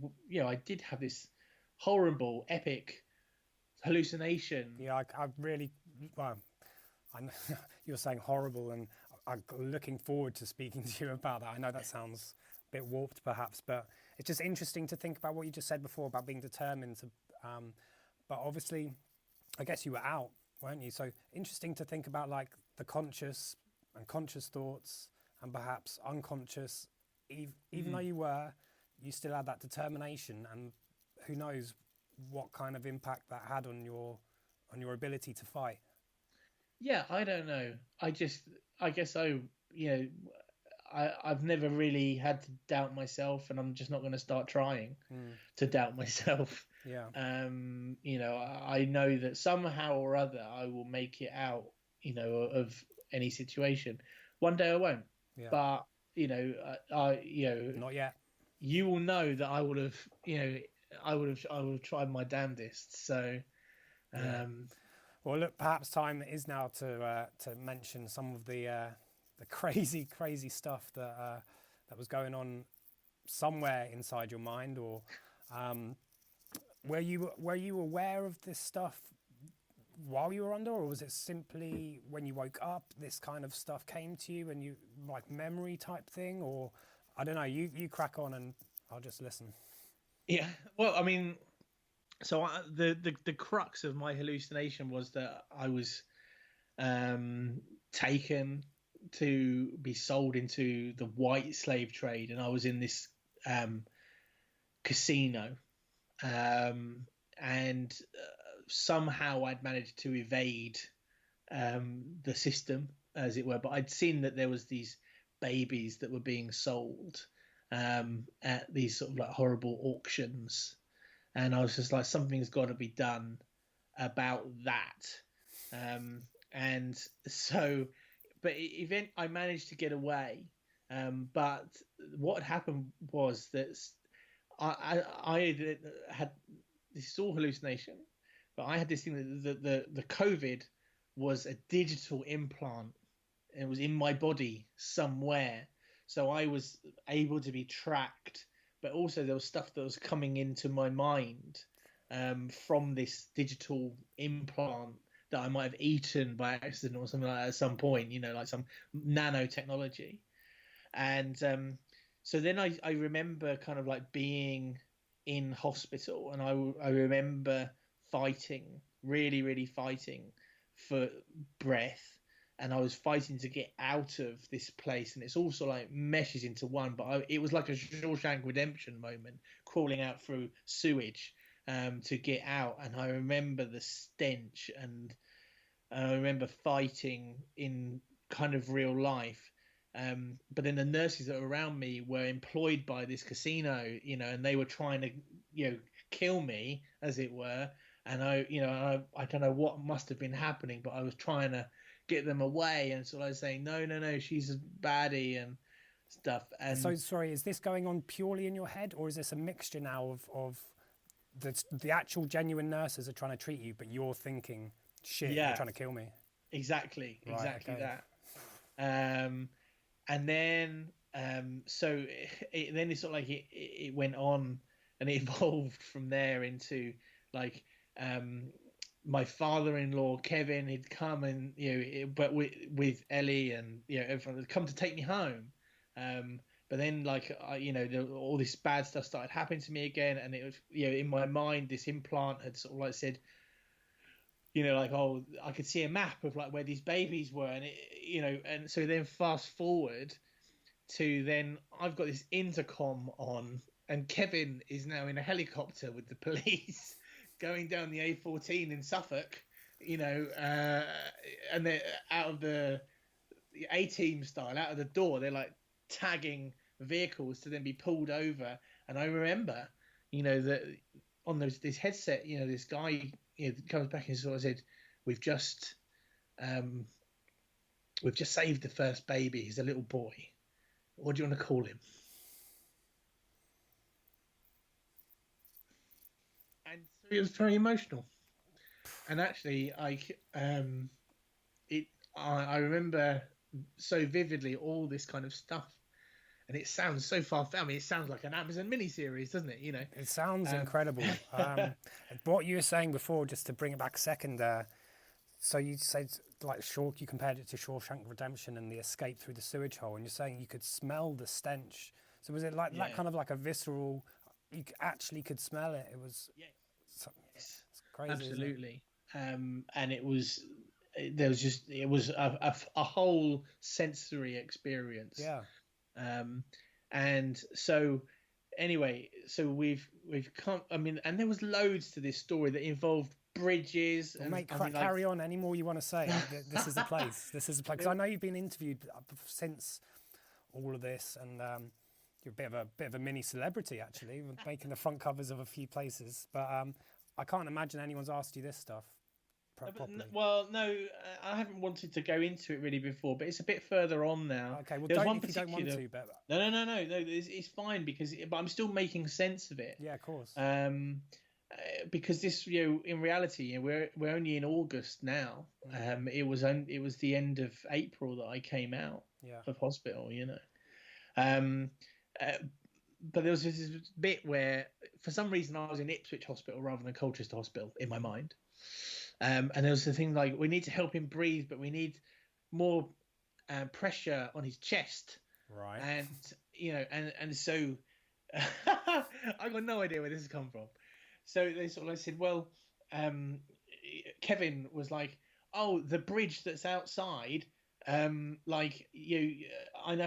did have this horrible epic hallucination. Yeah, I really well. I know you're saying horrible, and I'm looking forward to speaking to you about that. I know that sounds a bit warped, perhaps, but it's just interesting to think about what you just said before about being determined to. But obviously, I guess you were out, weren't you? So interesting to think about like the conscious and conscious thoughts, and perhaps unconscious. Even though you still had that determination, and who knows what kind of impact that had on your ability to fight. Yeah, I don't know. I guess I've never really had to doubt myself, and I'm just not going to start trying to doubt myself. Yeah. I know that somehow or other I will make it out, of any situation. One day I won't. Yeah. But, Not yet. You will know that I would have, I would have tried my damnedest. So, Well, look, perhaps time is now to mention some of the crazy stuff that was going on somewhere inside your mind, or were you aware of this stuff while you were under, or was it simply when you woke up this kind of stuff came to you, and you like memory type thing, or I don't know. You crack on and I'll just listen. Yeah. Well, I mean. So the crux of my hallucination was that I was taken to be sold into the white slave trade, and I was in this casino, and somehow I'd managed to evade the system, as it were. But I'd seen that there was these babies that were being sold at these sort of like horrible auctions. And I was just like, something's got to be done about that. And so, but I managed to get away. But what happened was that I had this is all hallucination, but I had this thing that the COVID was a digital implant. It was in my body somewhere. So I was able to be tracked. But also there was stuff that was coming into my mind from this digital implant that I might have eaten by accident or something like that at some point, like some nanotechnology. And so then I remember kind of like being in hospital, and I remember fighting, really, really fighting for breath. And I was fighting to get out of this place, and it's also like meshes into one. But it was like a Shawshank Redemption moment, crawling out through sewage to get out. And I remember the stench, and I remember fighting in kind of real life. But then the nurses that were around me were employed by this casino, and they were trying to, kill me, as it were. And I don't know what must have been happening, but I was trying to get them away, and so I was saying, no, she's a baddie and stuff. And so, sorry, is this going on purely in your head, or is this a mixture now of the actual genuine nurses are trying to treat you, but you're thinking, shit, they're trying to kill me? Exactly okay. that. And then then it's sort of like it went on, and it evolved from there into like my father-in-law Kevin had come, and but with Ellie and everyone had come to take me home. But then like all this bad stuff started happening to me again, and it was in my mind this implant had sort of like said, like, oh, I could see a map of like where these babies were, and and so then fast forward to then I've got this intercom on, and Kevin is now in a helicopter with the police going down the A14 in Suffolk, and they're out of the A-team style, out of the door, they're like tagging vehicles to then be pulled over. And I remember, that on this headset, this guy comes back and sort of said, we've just saved the first baby. He's a little boy. What do you want to call him? And so it was very emotional. And actually, I remember so vividly all this kind of stuff. And it sounds so far-fetched. I mean, it sounds like an Amazon miniseries, doesn't it? It sounds incredible. What you were saying before, just to bring it back a second there. So you said like you compared it to Shawshank Redemption and the escape through the sewage hole, and you're saying you could smell the stench. So was it like that kind of like a visceral? You actually could smell it. It was. Yes. It's crazy. Absolutely. And it was a whole sensory experience. Yeah. And so anyway, so we've come. I mean, and there was loads to this story that involved bridges. Well, mate, carry on. Any more you want to say? This is the place. This is the place. Because I know you've been interviewed since all of this, and you're a bit of a mini celebrity actually, making the front covers of a few places. But I can't imagine anyone's asked you this stuff. Well, no, I haven't wanted to go into it really before, but it's a bit further on now. Okay, well, don't if you don't want to. But no, it's fine but I'm still making sense of it. Yeah, of course. Because this, in reality, we're only in August now. It was the end of April that I came out of hospital. But there was this bit where, for some reason, I was in Ipswich Hospital rather than Colchester Hospital in my mind. And there was the thing like, we need to help him breathe, but we need more pressure on his chest. Right. And and so I got no idea where this has come from. So they sort of said, well, Kevin was like, oh, the bridge that's outside, I know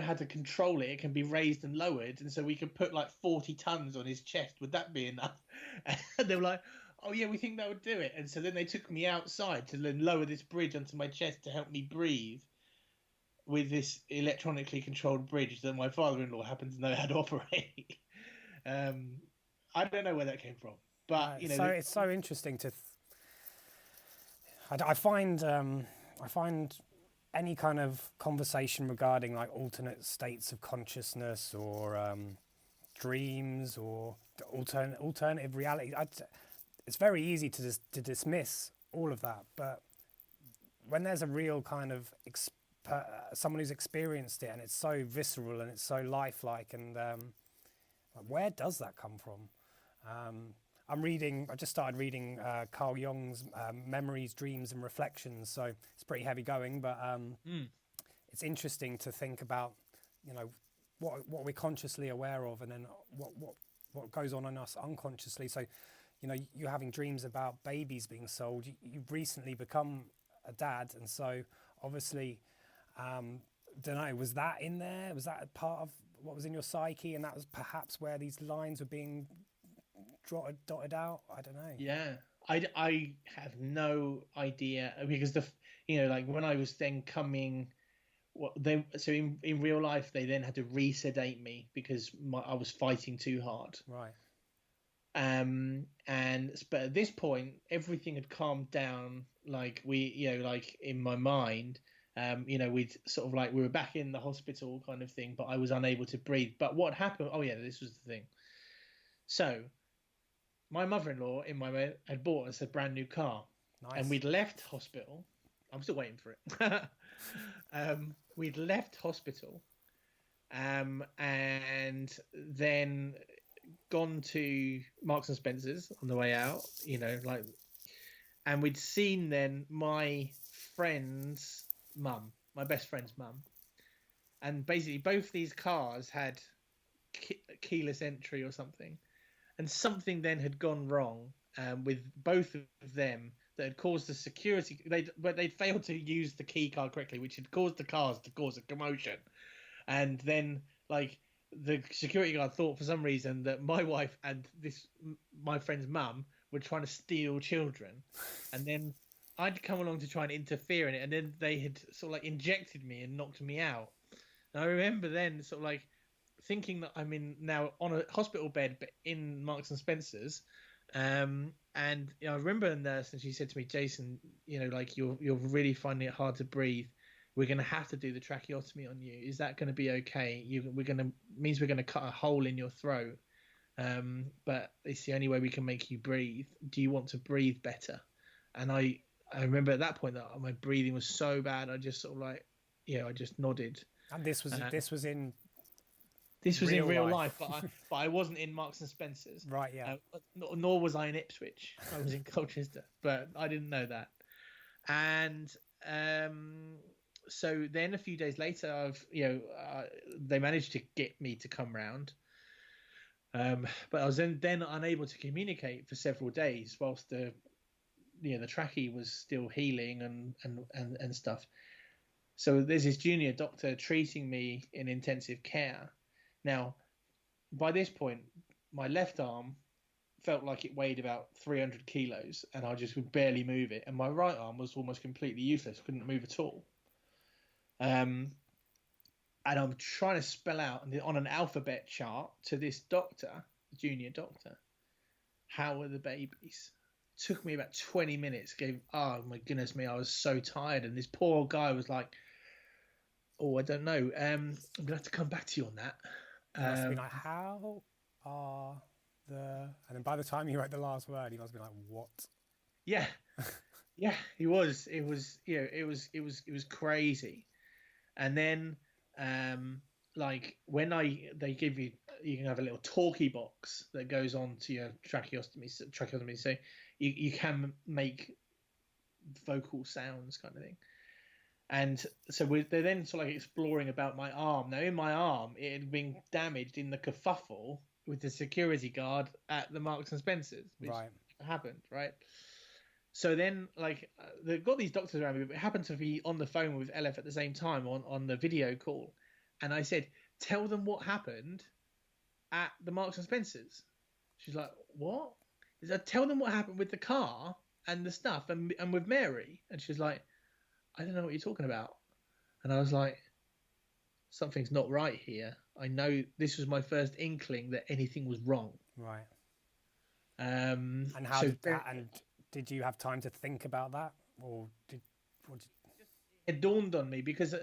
how to control it. It can be raised and lowered. And so we could put like 40 tons on his chest. Would that be enough? And they were like, oh yeah, we think that would do it. And so then they took me outside to then lower this bridge onto my chest to help me breathe with this electronically controlled bridge that my father-in-law happened to know how to operate. I don't know where that came from, but so it's so interesting to. I find any kind of conversation regarding like alternate states of consciousness or dreams or alternative reality. It's very easy to dismiss all of that, but when there's a real kind of someone who's experienced it and it's so visceral and it's so lifelike, and where does that come from? I just started reading Carl Jung's Memories, Dreams, and Reflections. So it's pretty heavy going, but it's interesting to think about, what we're consciously aware of, and then what goes on in us unconsciously. So, you're having dreams about babies being sold. You've recently become a dad, and so obviously, don't know, was that in there? Was that a part of what was in your psyche, and that was perhaps where these lines were being dotted out? I don't know. Yeah, I have no idea, because like when I was then coming, in real life they then had to re-sedate me because I was fighting too hard. Right. But at this point everything had calmed down. Like like in my mind, we'd sort of like, we were back in the hospital kind of thing, but I was unable to breathe. But what happened? Oh yeah, this was the thing. So my mother-in-law in my mind had bought us a brand new car. Nice. And we'd left hospital. I'm still waiting for it. We'd left hospital, and then gone to Marks and Spencer's on the way out, and we'd seen then my friend's mum, my best friend's mum, and basically both these cars had keyless entry or something, and something then had gone wrong with both of them that had caused the security. They'd failed to use the key card correctly, which had caused the cars to cause a commotion, and then the security guard thought for some reason that my wife and my friend's mum were trying to steal children, and then I'd come along to try and interfere in it, and then they had sort of injected me and knocked me out. And I remember then sort of thinking that I'm now on a hospital bed, but in Marks and Spencer's, and I remember a nurse, and she said to me, "Jason, you're really finding it hard to breathe. We're going to have to do the tracheotomy on you. Is that going to be okay? We're going to cut a hole in your throat, but it's the only way we can make you breathe. Do you want to breathe better?" And I remember at that point that my breathing was so bad, I just sort of I just nodded. And this was in real life, but I wasn't in Marks and Spencer's. Right, yeah. Nor was I in Ipswich. I was in Colchester, but I didn't know that. And so then a few days later, they managed to get me to come round. But I was then unable to communicate for several days whilst the trachea was still healing and stuff. So there's this junior doctor treating me in intensive care. Now, by this point, my left arm felt like it weighed about 300 kilos, and I just would barely move it. And my right arm was almost completely useless; couldn't move at all. And I'm trying to spell out on an alphabet chart to this doctor, junior doctor, how are the babies? It took me about 20 minutes. Oh my goodness me, I was so tired, and this poor guy was like, "Oh, I don't know. I'm gonna have to come back to you on that." He must have been like, "How are the?" And then by the time he wrote the last word, he must have been like, "What?" Yeah, yeah, he was. It was crazy. And then, when they give you can have a little talkie box that goes on to your tracheotomy. So you can make vocal sounds, kind of thing. And so they're then sort of exploring about my arm. Now, in my arm, it had been damaged in the kerfuffle with the security guard at the Marks and Spencer's, which happened, right? So then, they've got these doctors around me, but it happened to be on the phone with LF at the same time on the video call. And I said, "Tell them what happened at the Marks and Spencer's." She's like, "What?" I said, "Tell them what happened with the car and the stuff and with Mary." And she's like, "I don't know what you're talking about." And I was like, "Something's not right here. I know this was my first inkling that anything was wrong." Right. And how did you have time to think about that, or it dawned on me because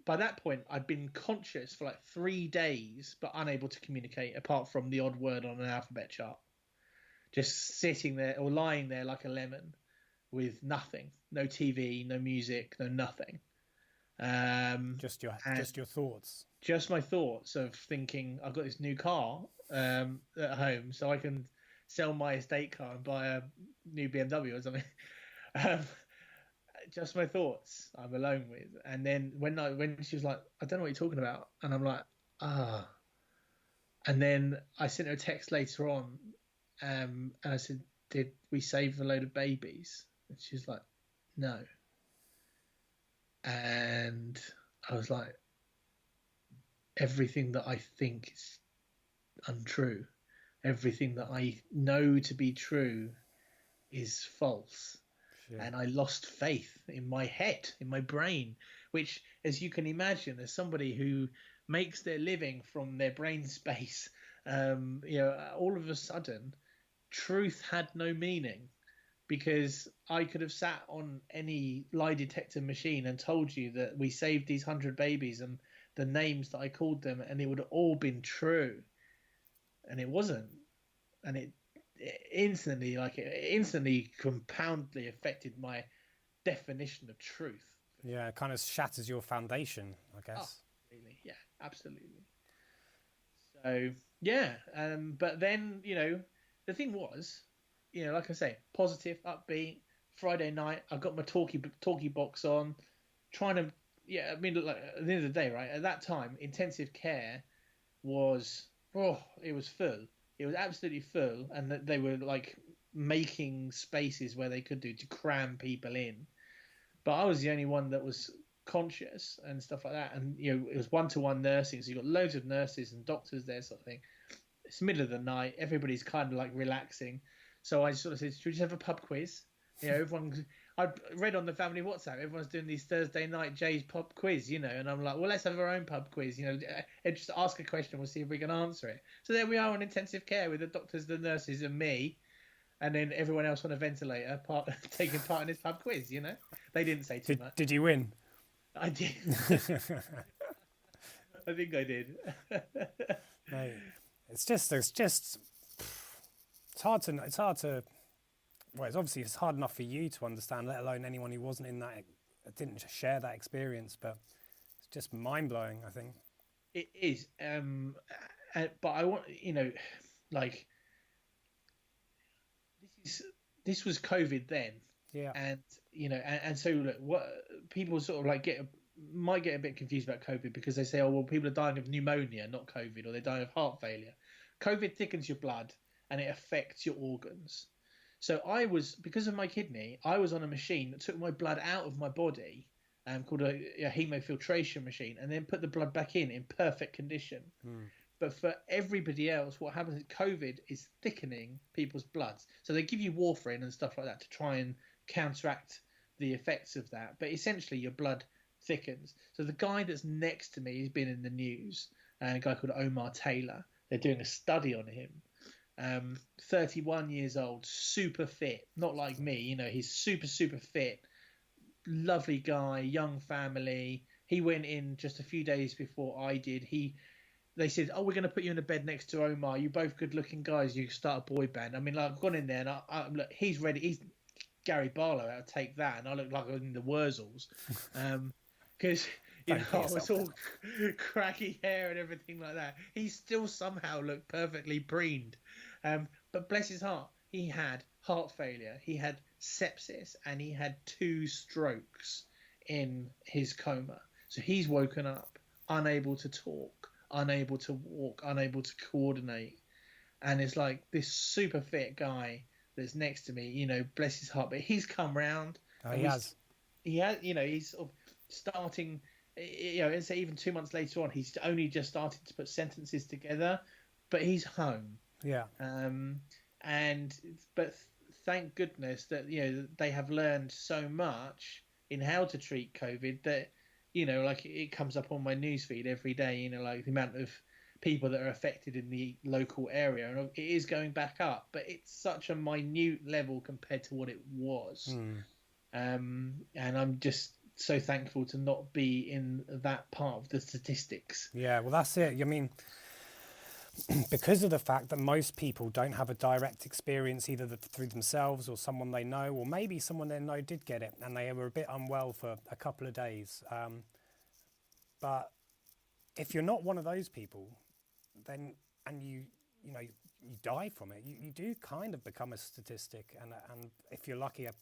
by that point I'd been conscious for 3 days but unable to communicate apart from the odd word on an alphabet chart, just sitting there or lying there like a lemon with nothing, no TV, no music, no nothing. Just your thoughts. Just my thoughts of thinking, I've got this new car at home, so I can sell my estate car and buy a new BMW or something. Um, just my thoughts I'm alone with. And then when she was like, I don't know what you're talking about, and I'm like, ah. And then I sent her a text later on, and I said, did we save a load of babies? And she was like, no. And I was like, everything that I think is untrue, everything that I know to be true is false. Sure. And I lost faith in my head, in my brain, which, as you can imagine, as somebody who makes their living from their brain space, all of a sudden, truth had no meaning, because I could have sat on any lie detector machine and told you that we saved these 100 babies and the names that I called them, and it would have all been true. And it wasn't. And it instantly compoundly affected my definition of truth. Yeah, it kind of shatters your foundation, I guess. Oh, really? Yeah, absolutely. So, yeah. But then, the thing was, like I say, positive, upbeat. Friday night, I got my talkie box on, trying to, at the end of the day, right, at that time, intensive care was, it was full. It was absolutely full, and they were like making spaces where they could do to cram people in. But I was the only one that was conscious and stuff like that. And, it was one-to-one nursing. So you've got loads of nurses and doctors there, sort of thing. It's the middle of the night. Everybody's kind of like relaxing. So I sort of said, should we just have a pub quiz? I read on the family WhatsApp, everyone's doing these Thursday night Jay's pub quiz, and I'm like, well, let's have our own pub quiz, and just ask a question, we'll see if we can answer it. So there we are on intensive care with the doctors, the nurses, and me, and then everyone else on a ventilator taking part in this pub quiz. They didn't say too much. Did you win? I did. I think I did. Mate, it's hard to. Well, it's hard enough for you to understand, let alone anyone who didn't share that experience. But it's just mind blowing, I think. It is. But I want, this was COVID then. Yeah. And and so look, what people sort of might get a bit confused about COVID, because they say, oh well, people are dying of pneumonia, not COVID, or they're dying of heart failure. COVID thickens your blood and it affects your organs. So because of my kidney, I was on a machine that took my blood out of my body, called a hemofiltration machine, and then put the blood back in perfect condition. But for everybody else, what happens is COVID is thickening people's bloods. So they give you warfarin and stuff like that to try and counteract the effects of that. But essentially, your blood thickens. So the guy that's next to me has been in the news, a guy called Omar Taylor. They're doing a study on him. 31 years old, super fit, not like me, he's super, super fit, lovely guy, young family. He went in just a few days before I did. They said, oh, we're going to put you in a bed next to Omar. You're both good looking guys. You can start a boy band. I mean, I've gone in there and look, he's ready. He's Gary Barlow. I'll take that. And I look like I'm in the Wurzels. Because, I was all craggy hair and everything like that. He still somehow looked perfectly preened. But bless his heart, he had heart failure, he had sepsis, and he had 2 strokes in his coma. So he's woken up, unable to talk, unable to walk, unable to coordinate. And it's like this super fit guy that's next to me, bless his heart. But he's come round. Oh, he has. He's sort of starting, and say even 2 months later on, he's only just started to put sentences together, but he's home. Yeah. But thank goodness that they have learned so much in how to treat COVID that it comes up on my newsfeed every day. Like the amount of people that are affected in the local area, and it is going back up, but it's such a minute level compared to what it was. And I'm just so thankful to not be in that part of the statistics. Yeah, well, that's it. I mean, because of the fact that most people don't have a direct experience either through themselves or someone they know, or maybe someone they know did get it and they were a bit unwell for a couple of days. But if you're not one of those people, then and you die from it. You do kind of become a statistic, and if you're lucky, a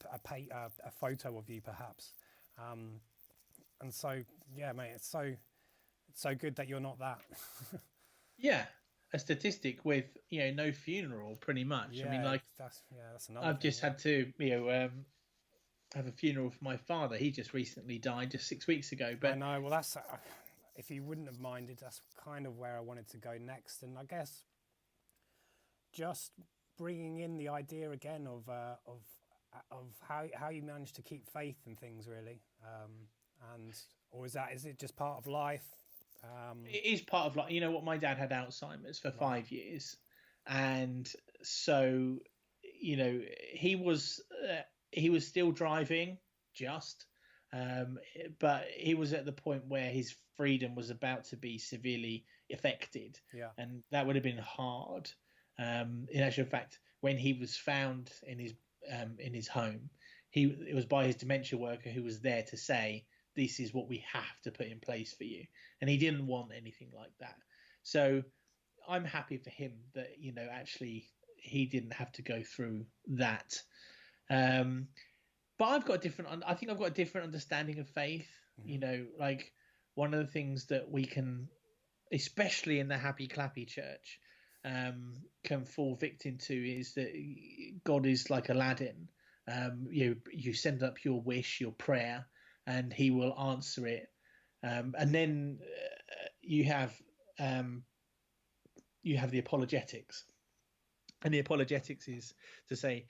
photo of you perhaps. And so, yeah, mate, it's so good that you're not that. Yeah, a statistic with no funeral, pretty much. Yeah, I mean, like that's another I've thing. just had to have a funeral for my father. He just recently died, just 6 weeks ago. I But know. Well, that's if you wouldn't have minded, that's kind of where I wanted to go next, and I guess just bringing in the idea again of how you manage to keep faith in things, really, and or is it just part of life? it is part of, like, what, my dad had Alzheimer's for Right. 5 years, and so he was still driving, just, but he was at the point where his freedom was about to be severely affected, Yeah. and that would have been hard. In actual fact, when he was found in his home, it was by his dementia worker, who was there to say, this is what we have to put in place for you, and he didn't want anything like that. So I'm happy for him that actually he didn't have to go through that. But I think I've got a different understanding of faith. Mm-hmm. Like, one of the things that we can, especially in the happy clappy church, can fall victim to is that God is like Aladdin. You send up your wish, your prayer, and He will answer it. And then you have the apologetics, and the apologetics is to say,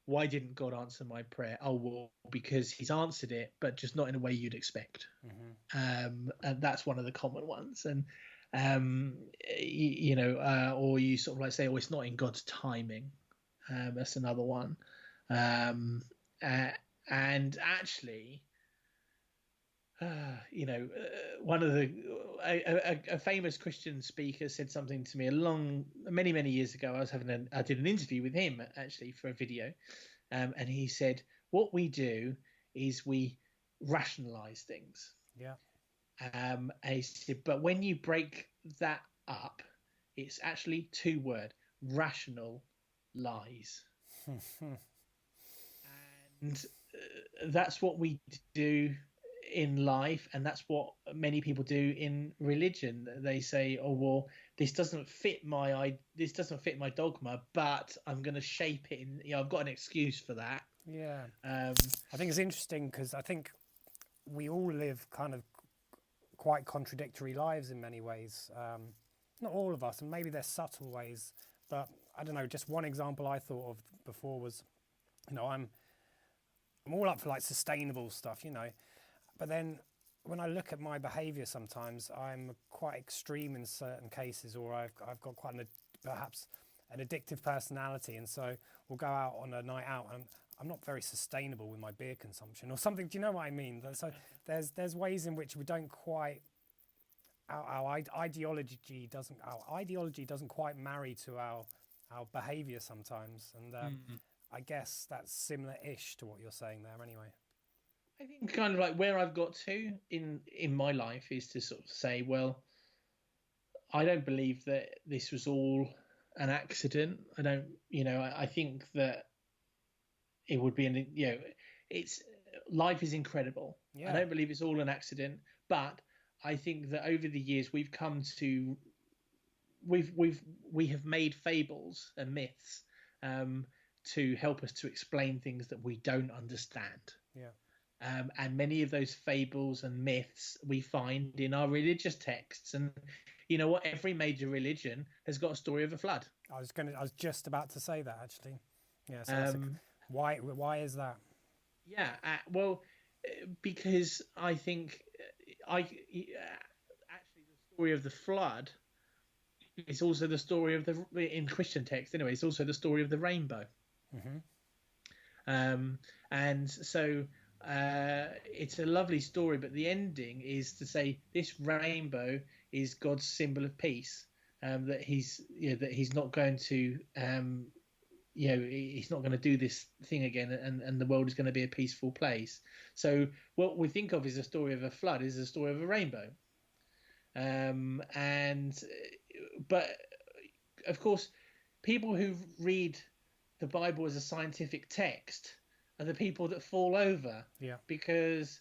why didn't God answer my prayer? Oh, well, because He's answered it, but just not in a way you'd expect. Mm-hmm. And that's one of the common ones. And or you sort of like say, oh, it's not in God's timing. That's another one. And actually, one of a famous Christian speaker said something to me many years ago. I did an interview with him, actually, for a video, and he said, what we do is we rationalize things. Yeah. And he said, but when you break that up, it's actually two words: rational lies. And that's what we do in life, and that's what many people do in religion. They say, oh, well, this doesn't fit my dogma, but I'm going to shape it in, I've got an excuse for that. Yeah. I think it's interesting because I think we all live kind of quite contradictory lives in many ways. Not all of us, and maybe there's subtle ways, but I don't know. Just one example I thought of before was, I'm all up for like sustainable stuff, but then when I look at my behaviour, sometimes I'm quite extreme in certain cases, or I've got quite perhaps an addictive personality, and so we'll go out on a night out and I'm not very sustainable with my beer consumption or something. Do you know what I mean? So there's ways in which we don't quite, our ideology doesn't quite marry to our behaviour sometimes, and I guess that's similar-ish to what you're saying there anyway. I think kind of like where I've got to in my life is to sort of say, well, I don't believe that this was all an accident. I don't, I think that it would be it's, life is incredible. Yeah. I don't believe it's all an accident, but I think that over the years we have made fables and myths to help us to explain things that we don't understand. Yeah. And many of those fables and myths we find in our religious texts. And you know what? Every major religion has got a story of a flood. I was just about to say that, actually. Yeah. So why is that? Yeah. Well, because I think actually the story of the flood is also the story of in Christian text anyway. It's also the story of the rainbow. Mm-hmm. And so it's a lovely story, but the ending is to say this rainbow is God's symbol of peace. That he's not going to he's not going to do this thing again, and the world is going to be a peaceful place. So what we think of as a story of a flood is a story of a rainbow. But of course, people who read the Bible as a scientific text are the people that fall over. Yeah. Because,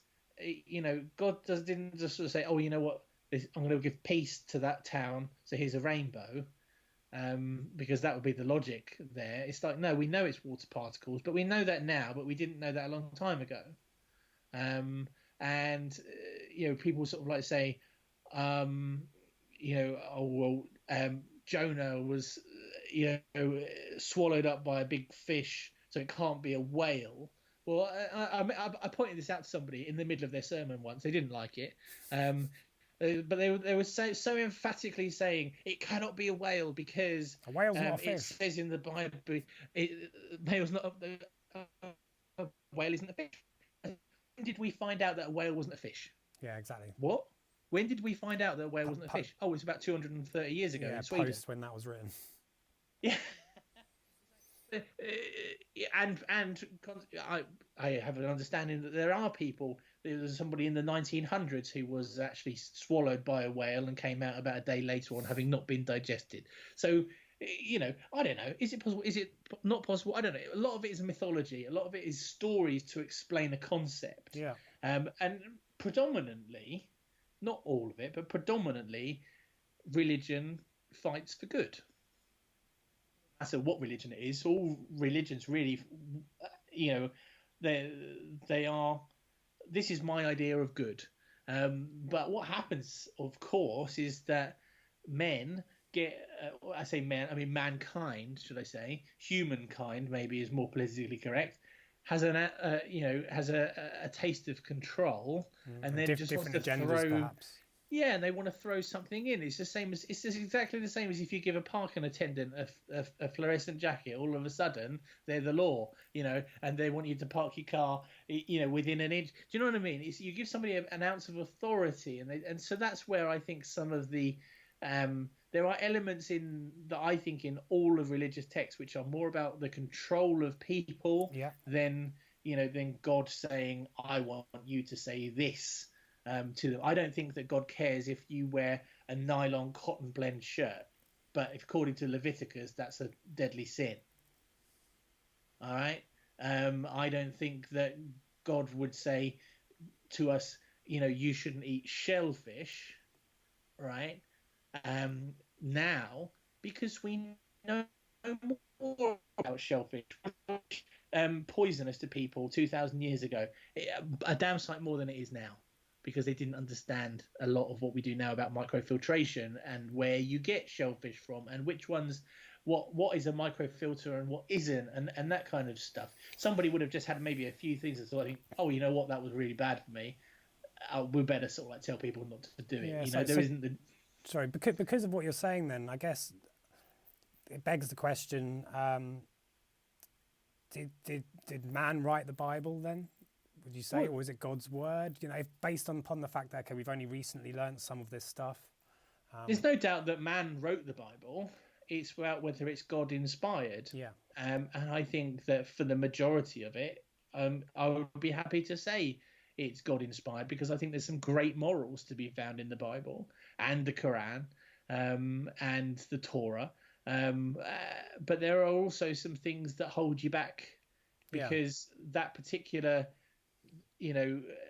God didn't just sort of say, oh, you know what, I'm going to give peace to that town, so here's a rainbow. Because that would be the logic there. It's like, no, we know it's water particles, but we know that now, but we didn't know that a long time ago. People sort of like say, Jonah was, swallowed up by a big fish, so it can't be a whale. Well, I pointed this out to somebody in the middle of their sermon once. They didn't like it. But they were so emphatically saying it cannot be a whale because a whale's not a fish. It says in the Bible, whale's not a whale isn't a fish. When did we find out that a whale wasn't a fish? Yeah, exactly. What? When did we find out that a whale wasn't a fish? Oh, it's about 230 years ago in Sweden. Post when that was written. Yeah. And I have an understanding that there are people. There was somebody in the 1900s who was actually swallowed by a whale and came out about a day later on, having not been digested. So, I don't know. Is it possible? Is it not possible? I don't know. A lot of it is mythology. A lot of it is stories to explain a concept. Yeah. And predominantly, not all of it, but predominantly, religion fights for good. So what religion it is, all religions really, they are, this is my idea of good. But what happens, of course, is that men get, I say men, I mean mankind, should I say, humankind maybe is more politically correct, has a taste of control, and then just wants to throw. Perhaps. Yeah, and they want to throw something in. It's exactly the same as if you give a parking attendant a fluorescent jacket. All of a sudden, they're the law, and they want you to park your car, within an inch. Do you know what I mean? You give somebody an ounce of authority, and so that's where I think some of the there are elements that I think in all of religious texts which are more about the control of people than God saying, "I want you to say this." To them. I don't think that God cares if you wear a nylon cotton blend shirt, but if according to Leviticus that's a deadly sin. All right. I don't think that God would say to us, you shouldn't eat shellfish, right? Now, because we know more about shellfish, poisonous to people 2,000 years ago, a damn sight more than it is now. Because they didn't understand a lot of what we do now about microfiltration and where you get shellfish from and which ones, what is a microfilter and what isn't, and that kind of stuff. Somebody would have just had maybe a few things that sort of think, oh, you know what, that was really bad for me. We better sort of like tell people not to do it. Yeah, isn't the. Sorry, because of what you're saying, then I guess it begs the question: Did man write the Bible then? Would you say, or was it God's word? If based upon the fact that we've only recently learned some of this stuff. There's no doubt that man wrote the Bible. It's about whether it's God inspired. Yeah. And I think that for the majority of it, I would be happy to say it's God inspired because I think there's some great morals to be found in the Bible and the Quran, and the Torah. But there are also some things that hold you back because that particular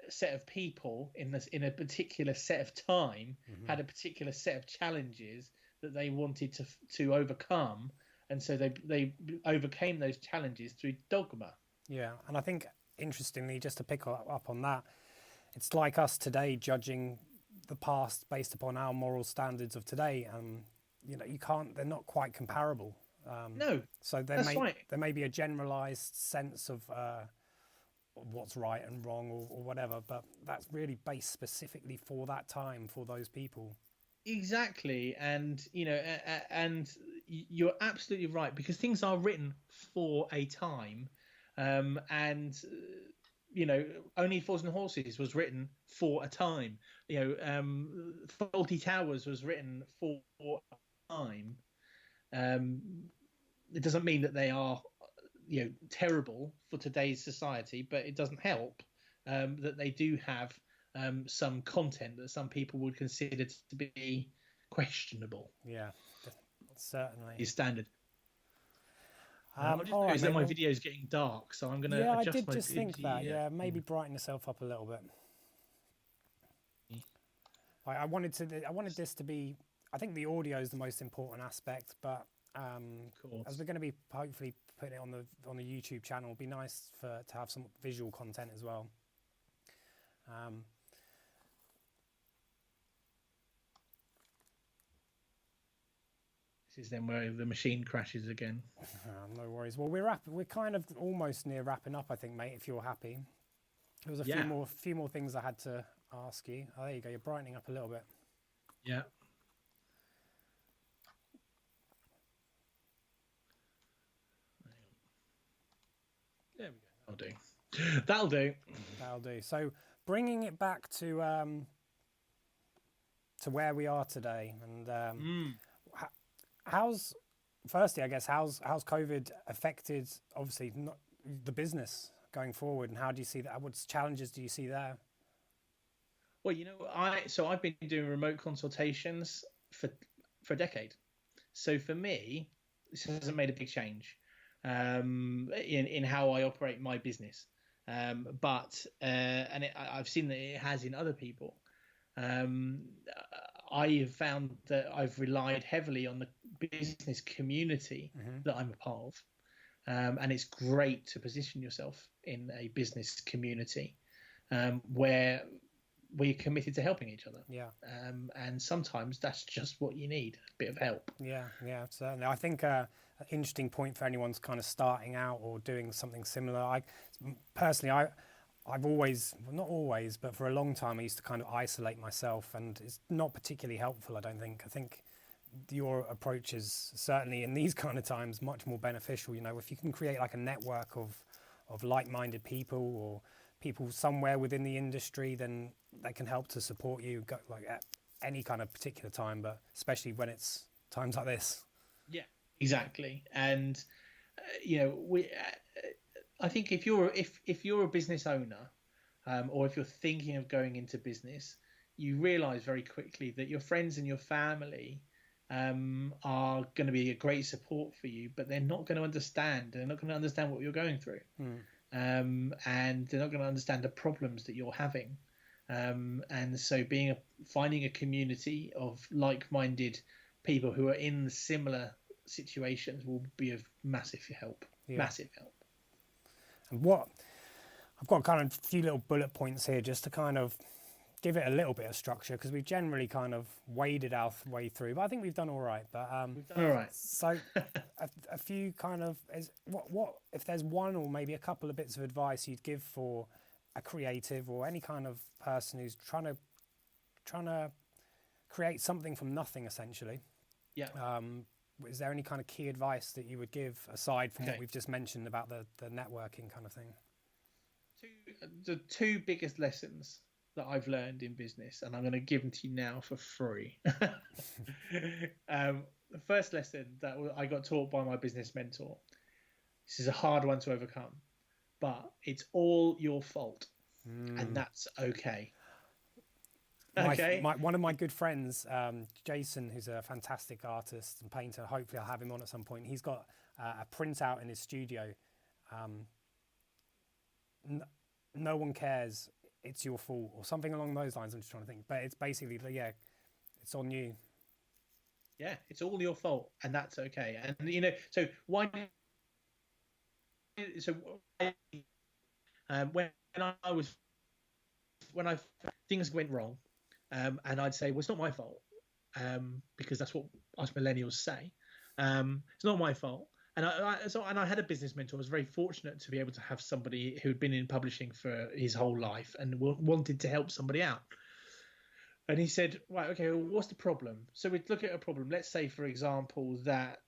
set of people in a particular set of time had a particular set of challenges that they wanted to overcome, and so they overcame those challenges through dogma. Yeah, and I think interestingly, just to pick up on that, it's like us today judging the past based upon our moral standards of today. You can't; they're not quite comparable. No, so there may be a generalized sense of what's right and wrong or whatever, but that's really based specifically for that time, for those people. Exactly. And and you're absolutely right, because things are written for a time, and Only Fools and Horses was written for a time. Faulty Towers was written for a time. It doesn't mean that they are terrible for today's society, but it doesn't help that they do have some content that some people would consider to be questionable. Yeah, certainly. Is standard. All Just right, noticed that mate, my well, video's getting dark, so I'm going to yeah, I adjust did my just think that. video. Yeah, maybe brighten yourself up a little bit. I wanted this to be. I think the audio is the most important aspect, but Of course. as we're going to be hopefully putting it on the YouTube channel, it'd be nice to have some visual content as well. This is then where the machine crashes again. No worries. Well, we're kind of almost near wrapping up, I think, mate. If you're happy, there was a few more things I had to ask you. Oh, there you go. You're brightening up a little bit. Yeah. There we go. That'll do. That'll do. So bringing it back to where we are today, and how's firstly, I guess, how's COVID affected obviously not the business going forward, and how do you see that? What challenges do you see there? Well, I've been doing remote consultations for a decade. So for me, this hasn't made a big change in how I operate my business. But I've seen that it has in other people. I have found that I've relied heavily on the business community that I'm a part of. And it's great to position yourself in a business community where we're committed to helping each other. Yeah. And sometimes that's just what you need, a bit of help. Yeah, certainly. I think an interesting point for anyone's kind of starting out or doing something similar. I've always, well, not always, but for a long time, I used to kind of isolate myself, and it's not particularly helpful, I don't think. I think your approach is certainly in these kind of times much more beneficial. If you can create like a network of like-minded people or people somewhere within the industry, then they can help to support you like at any kind of particular time, but especially when it's times like this. Yeah, exactly. And I think if you're a business owner, or if you're thinking of going into business, you realize very quickly that your friends and your family are going to be a great support for you, but they're not going to understand. They're not going to understand what you're going through. And they're not going to understand the problems that you're having. And so finding a community of like-minded people who are in similar situations will be of massive help. Yeah. Massive help. And I've got kind of a few little bullet points here just to kind of give it a little bit of structure, because we've generally kind of waded our way through, but I think we've done all right. But we've done all right. So a few kind of what if there's one or maybe a couple of bits of advice you'd give for a creative or any kind of person who's trying to create something from nothing, essentially. Yeah. Is there any kind of key advice that you would give aside from what we've just mentioned about the networking kind of thing? The two biggest lessons that I've learned in business, and I'm going to give them to you now for free. The first lesson that I got taught by my business mentor. This is a hard one to overcome, but it's all your fault, and that's okay. One of my good friends, Jason, who's a fantastic artist and painter, hopefully I'll have him on at some point. He's got a printout in his studio. No one cares, it's your fault, or something along those lines. I'm just trying to think, but it's basically, it's on you. Yeah, it's all your fault, and that's okay. And so why? So when things went wrong, and I'd say, well, it's not my fault, because that's what us millennials say. It's not my fault. And I had a business mentor. I was very fortunate to be able to have somebody who had been in publishing for his whole life and wanted to help somebody out. And he said, right, okay, well, what's the problem? So we'd look at a problem. Let's say, for example, that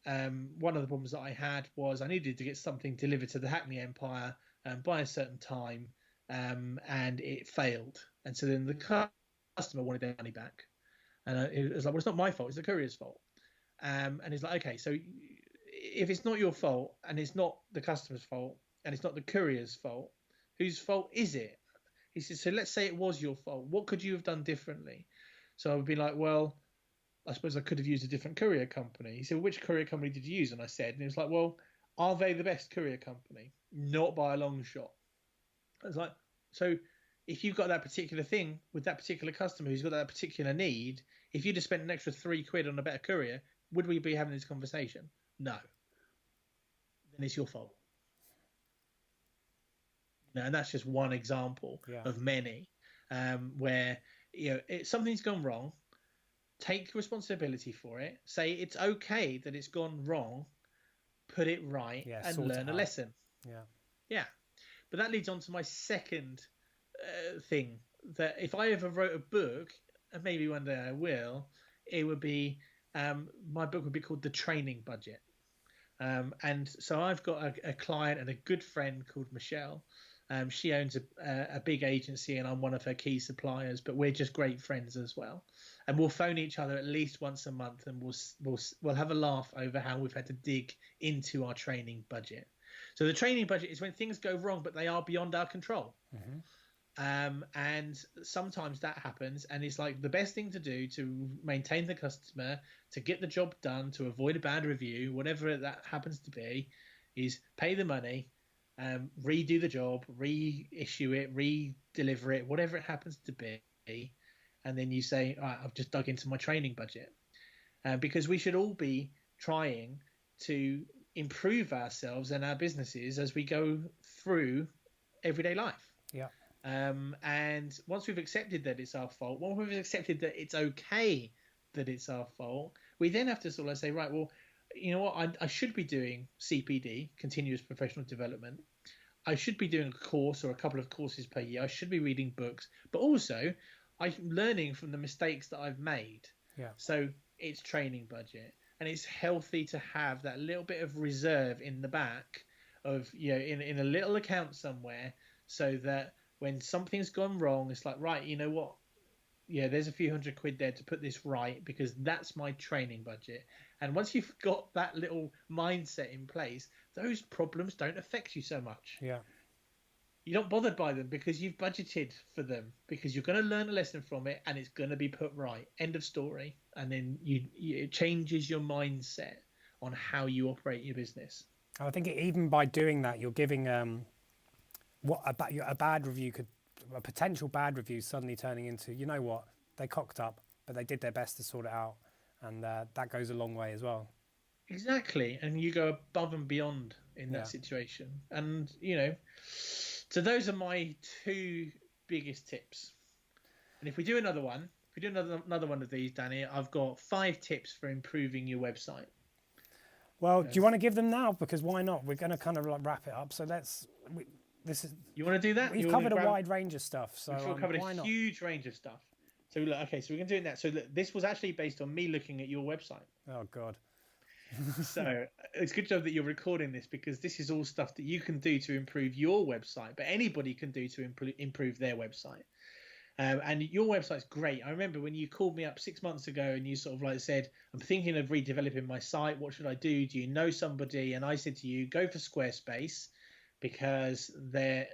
one of the problems that I had was I needed to get something delivered to the Hackney Empire by a certain time, and it failed. And so then the customer wanted their money back. And it was like, well, it's not my fault. It's the courier's fault. And he's like, okay, so if it's not your fault and it's not the customer's fault and it's not the courier's fault, whose fault is it? He said, so let's say it was your fault. What could you have done differently? So I would be like, well, I suppose I could have used a different courier company. He said, well, which courier company did you use? And I said, and he was like, well, are they the best courier company? Not by a long shot. I was like, so if you've got that particular thing with that particular customer who's got that particular need, if you'd have spent an extra £3 on a better courier, would we be having this conversation? No. Then it's your fault. And that's just one example of many where something's gone wrong. Take responsibility for it. Say it's okay that it's gone wrong. Put it right and learn a lesson. Yeah. But that leads on to my second thing, that if I ever wrote a book, and maybe one day I will, it would be my book would be called The Training Budget. And so I've got a client and a good friend called Michelle. She owns a big agency, and I'm one of her key suppliers. But we're just great friends as well. And we'll phone each other at least once a month, and we'll have a laugh over how we've had to dig into our training budget. So the training budget is when things go wrong, but they are beyond our control. And sometimes that happens, and it's like the best thing to do to maintain the customer, to get the job done, to avoid a bad review, whatever that happens to be, is pay the money, redo the job, reissue it, re-deliver it, whatever it happens to be. And then you say, all right, I've just dug into my training budget. Because we should all be trying to improve ourselves and our businesses as we go through everyday life. And once we've accepted that it's our fault, once we've accepted that it's okay that it's our fault, we then have to sort of say, right, well, you know what, I should be doing CPD, continuous professional development. I should be doing a course or a couple of courses per year. I should be reading books, but also I'm learning from the mistakes that I've made. So it's training budget, and it's healthy to have that little bit of reserve in the back of, in a little account somewhere, so that when something's gone wrong, it's like, right, you know what? Yeah, there's a few £100 there to put this right, because that's my training budget. And once you've got that little mindset in place, those problems don't affect you so much. You're not bothered by them because you've budgeted for them, because you're going to learn a lesson from it and it's going to be put right. End of story. And then it changes your mindset on how you operate your business. I think even by doing that, you're giving a bad review a potential bad review suddenly turning into, you know what, they cocked up, but they did their best to sort it out. And that goes a long way as well. Exactly. And you go above and beyond in that situation. And, so those are my two biggest tips. And if we do another one, another one of these, Danny, I've got 5 tips for improving your website. Well, do you want to give them now? Because why not? We're going to kind of wrap it up. So you want to do that? We've covered a wide range of stuff. So we've covered a huge range of stuff. So look, okay, so we're going to do it now. So look, this was actually based on me looking at your website. Oh God. So it's a good job that you're recording this, because this is all stuff that you can do to improve your website, but anybody can do to improve their website. And your website's great. I remember when you called me up 6 months ago and you sort of like said, I'm thinking of redeveloping my site. What should I do? Do you know somebody? And I said to you, go for Squarespace, because they're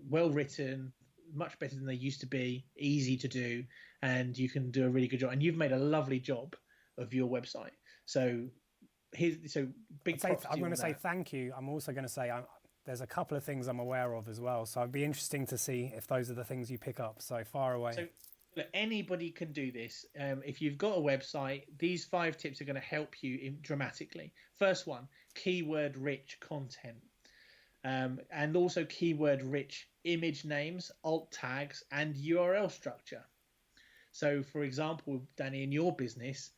well written, much better than they used to be, easy to do, and you can do a really good job. And you've made a lovely job of your website. So big props to you. I'm going to say thank you. I'm also going to say there's a couple of things I'm aware of as well. So it'd be interesting to see if those are the things you pick up. So far away. So look, anybody can do this. If you've got a website, these 5 tips are going to help you dramatically. First one, keyword rich content. And also keyword rich image names, alt tags, and URL structure. So for example, Danny, in your business,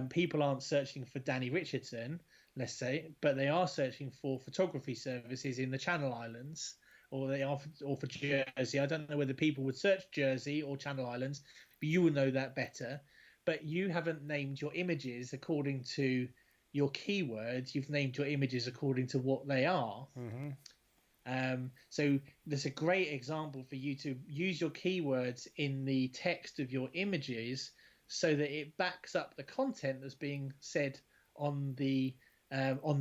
people aren't searching for Danny Richardson, let's say, but they are searching for photography services in the Channel Islands, or for Jersey. I don't know whether people would search Jersey or Channel Islands, but you will know that better. But you haven't named your images according to your keywords. You've named your images according to what they are. So there's a great example for you to use your keywords in the text of your images, so that it backs up the content that's being said on the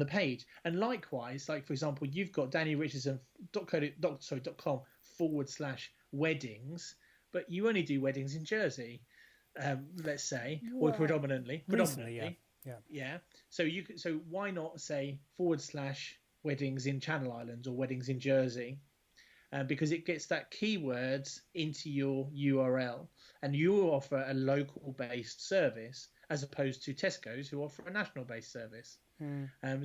page. And likewise, like for example, you've got DannyRichandson.com/weddings, but you only do weddings in Jersey. let's say, or Well, predominantly. recently, yeah. Yeah. So why not say / weddings in Channel Islands or weddings in Jersey? Because it gets that keywords into your URL, and you offer a local-based service as opposed to Tesco's, who offer a national-based service.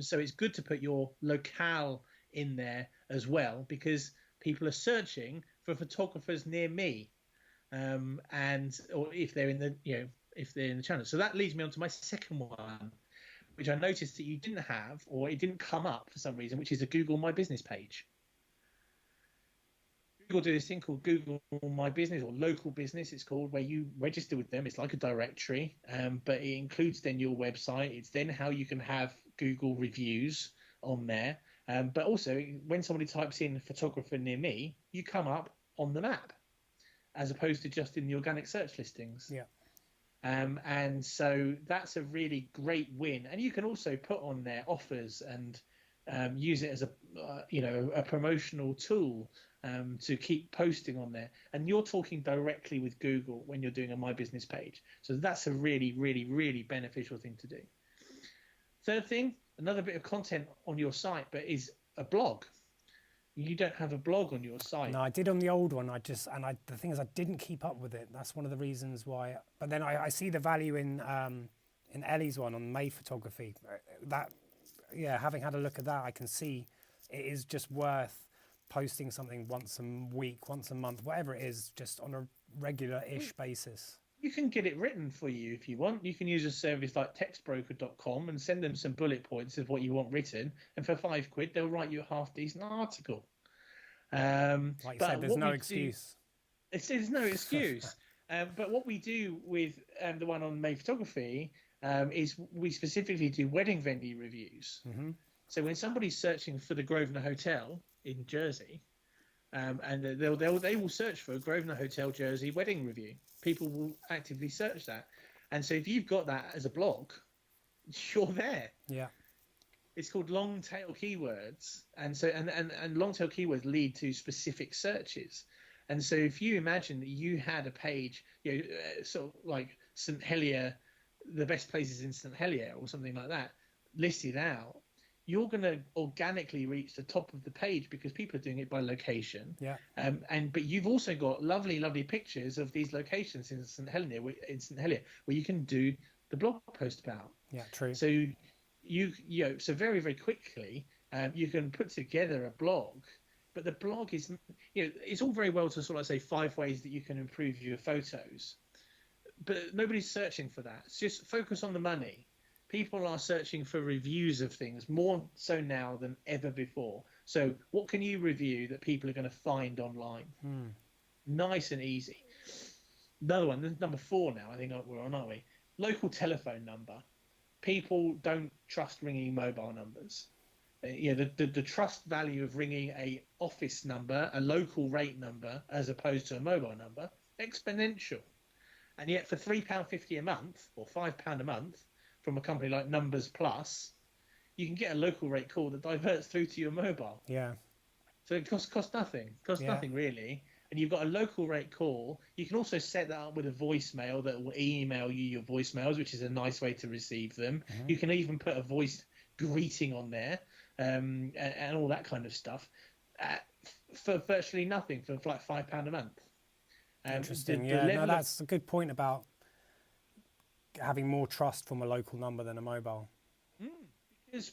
So it's good to put your locale in there as well, because people are searching for photographers near me, or if they're in the channel. So that leads me on to my second one, which I noticed that you didn't have, or it didn't come up for some reason, which is a Google My Business page. Google do this thing called Google My Business, or local business it's called, where you register with them. It's like a directory, but it includes then your website. It's then how you can have Google reviews on there. But also, when somebody types in photographer near me, you come up on the map, as opposed to just in the organic search listings. Yeah. And so that's a really great win. And you can also put on there offers and use it as a promotional tool to keep posting on there. And you're talking directly with Google when you're doing a My Business page. So that's a really, really, really beneficial thing to do. Third thing, another bit of content on your site, but is a blog. You don't have a blog on your site. No, I did on the old one. The thing is, I didn't keep up with it. That's one of the reasons why. But then I see the value in Ellie's one on May photography. Having had a look at that, I can see it is just worth posting something once a week, once a month, whatever it is, just on a regular-ish basis. You can get it written for you if you want. You can use a service like textbroker.com and send them some bullet points of what you want written, and for £5 they'll write you a half-decent article. Like you said, there's no excuse. There's no excuse. But what we do with the one on May Photography is we specifically do wedding venue reviews. Mm-hmm. So when somebody's searching for the Grosvenor Hotel in Jersey, and they will search for a Grosvenor Hotel Jersey wedding review. People will actively search that, and so if you've got that as a blog, you're there. Yeah. It's called long tail keywords, and so and long tail keywords lead to specific searches. And so if you imagine that you had a page, sort of like St Helier, the best places in St Helier or something like that, listed out, you're going to organically reach the top of the page because people are doing it by location. Yeah. But you've also got lovely pictures of these locations in St Helier, where you can do the blog post about. Yeah, true. So so very, very quickly you can put together a blog, but the blog is, it's all very well to sort of say 5 ways that you can improve your photos, but nobody's searching for that. It's just focus on the money. People are searching for reviews of things more so now than ever before. So what can you review that people are going to find online? Nice and easy. Another one, this is number 4 now, I think we're on, aren't we? Local telephone number. People don't trust ringing mobile numbers. The trust value of ringing a office number, a local rate number, as opposed to a mobile number, exponential. And yet for £3.50 a month or £5 a month, from a company like Numbers Plus, you can get a local rate call that diverts through to your mobile. Yeah. So it costs nothing. Nothing really. And you've got a local rate call. You can also set that up with a voicemail that will email you your voicemails, which is a nice way to receive them. Mm-hmm. You can even put a voice greeting on there, and all that kind of stuff, for virtually nothing, for like £5 a month. Interesting. That's a good point about having more trust from a local number than a mobile. Because,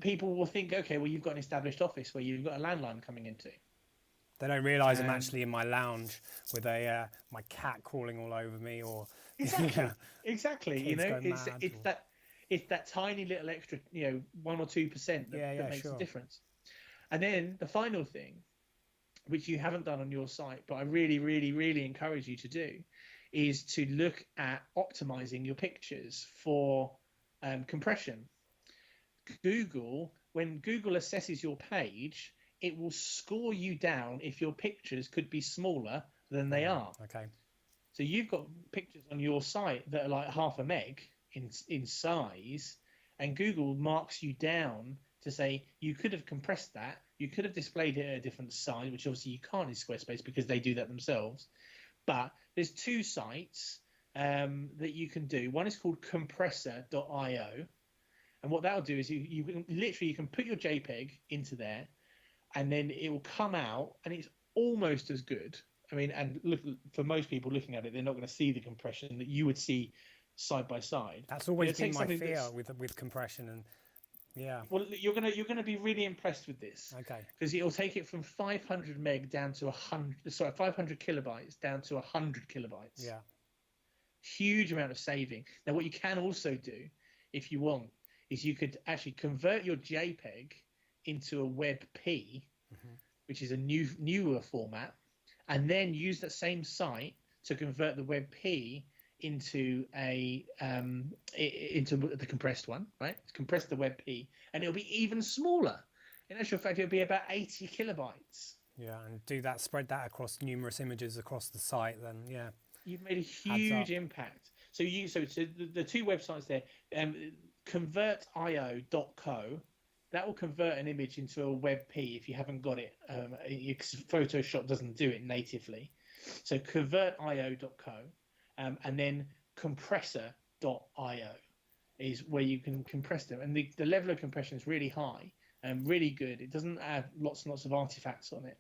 people will think, okay, well, you've got an established office where you've got a landline coming into. They don't realise I'm actually in my lounge with my cat crawling all over me, or exactly. It's that tiny little extra, 1 or 2% that makes a difference. And then the final thing, which you haven't done on your site, but I really, really, really encourage you to do, is to look at optimizing your pictures for compression. When Google assesses your page, it will score you down if your pictures could be smaller than they are. Okay. So you've got pictures on your site that are like half a meg in size, and Google marks you down to say you could have compressed that, you could have displayed it at a different size, which obviously you can't in Squarespace because they do that themselves. But there's two sites that you can do. One is called compressor.io, and what that'll do is you can literally, you can put your JPEG into there, and then it will come out, and it's almost as good. I mean, and look, for most people looking at it, they're not going to see the compression that you would see side by side. That's always been my fear with compression, and yeah. Well, you're gonna be really impressed with this. Okay. Because it'll take it from 500 meg down to 500 kilobytes down to 100 kilobytes. Yeah. Huge amount of saving. Now, what you can also do, if you want, is you could actually convert your JPEG into a WebP, which is a newer format, and then use that same site to convert the WebP into into the compressed one, right? Compress the WebP, and it'll be even smaller. In actual fact, it'll be about 80 kilobytes. Yeah, and spread that across numerous images across the site. Then yeah, you've made a huge impact. So the two websites there, convertio.co. That will convert an image into a WebP if you haven't got it. Photoshop doesn't do it natively. So convertio.co, and then compressor.io is where you can compress them. And the level of compression is really high and really good. It doesn't add lots and lots of artifacts on it.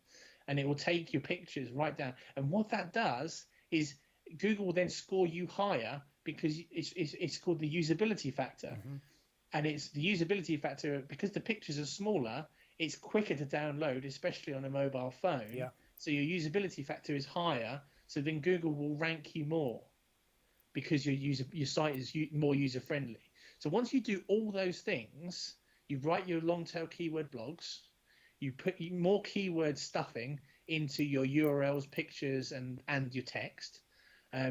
And it will take your pictures right down. And what that does is Google will then score you higher because it's called the usability factor. And it's the usability factor because the pictures are smaller, it's quicker to download, especially on a mobile phone. Yeah. So your usability factor is higher. So then Google will rank you more because your site is more user friendly. So once you do all those things, you write your long tail keyword blogs, you put more keyword stuffing into your URLs, pictures, and your text.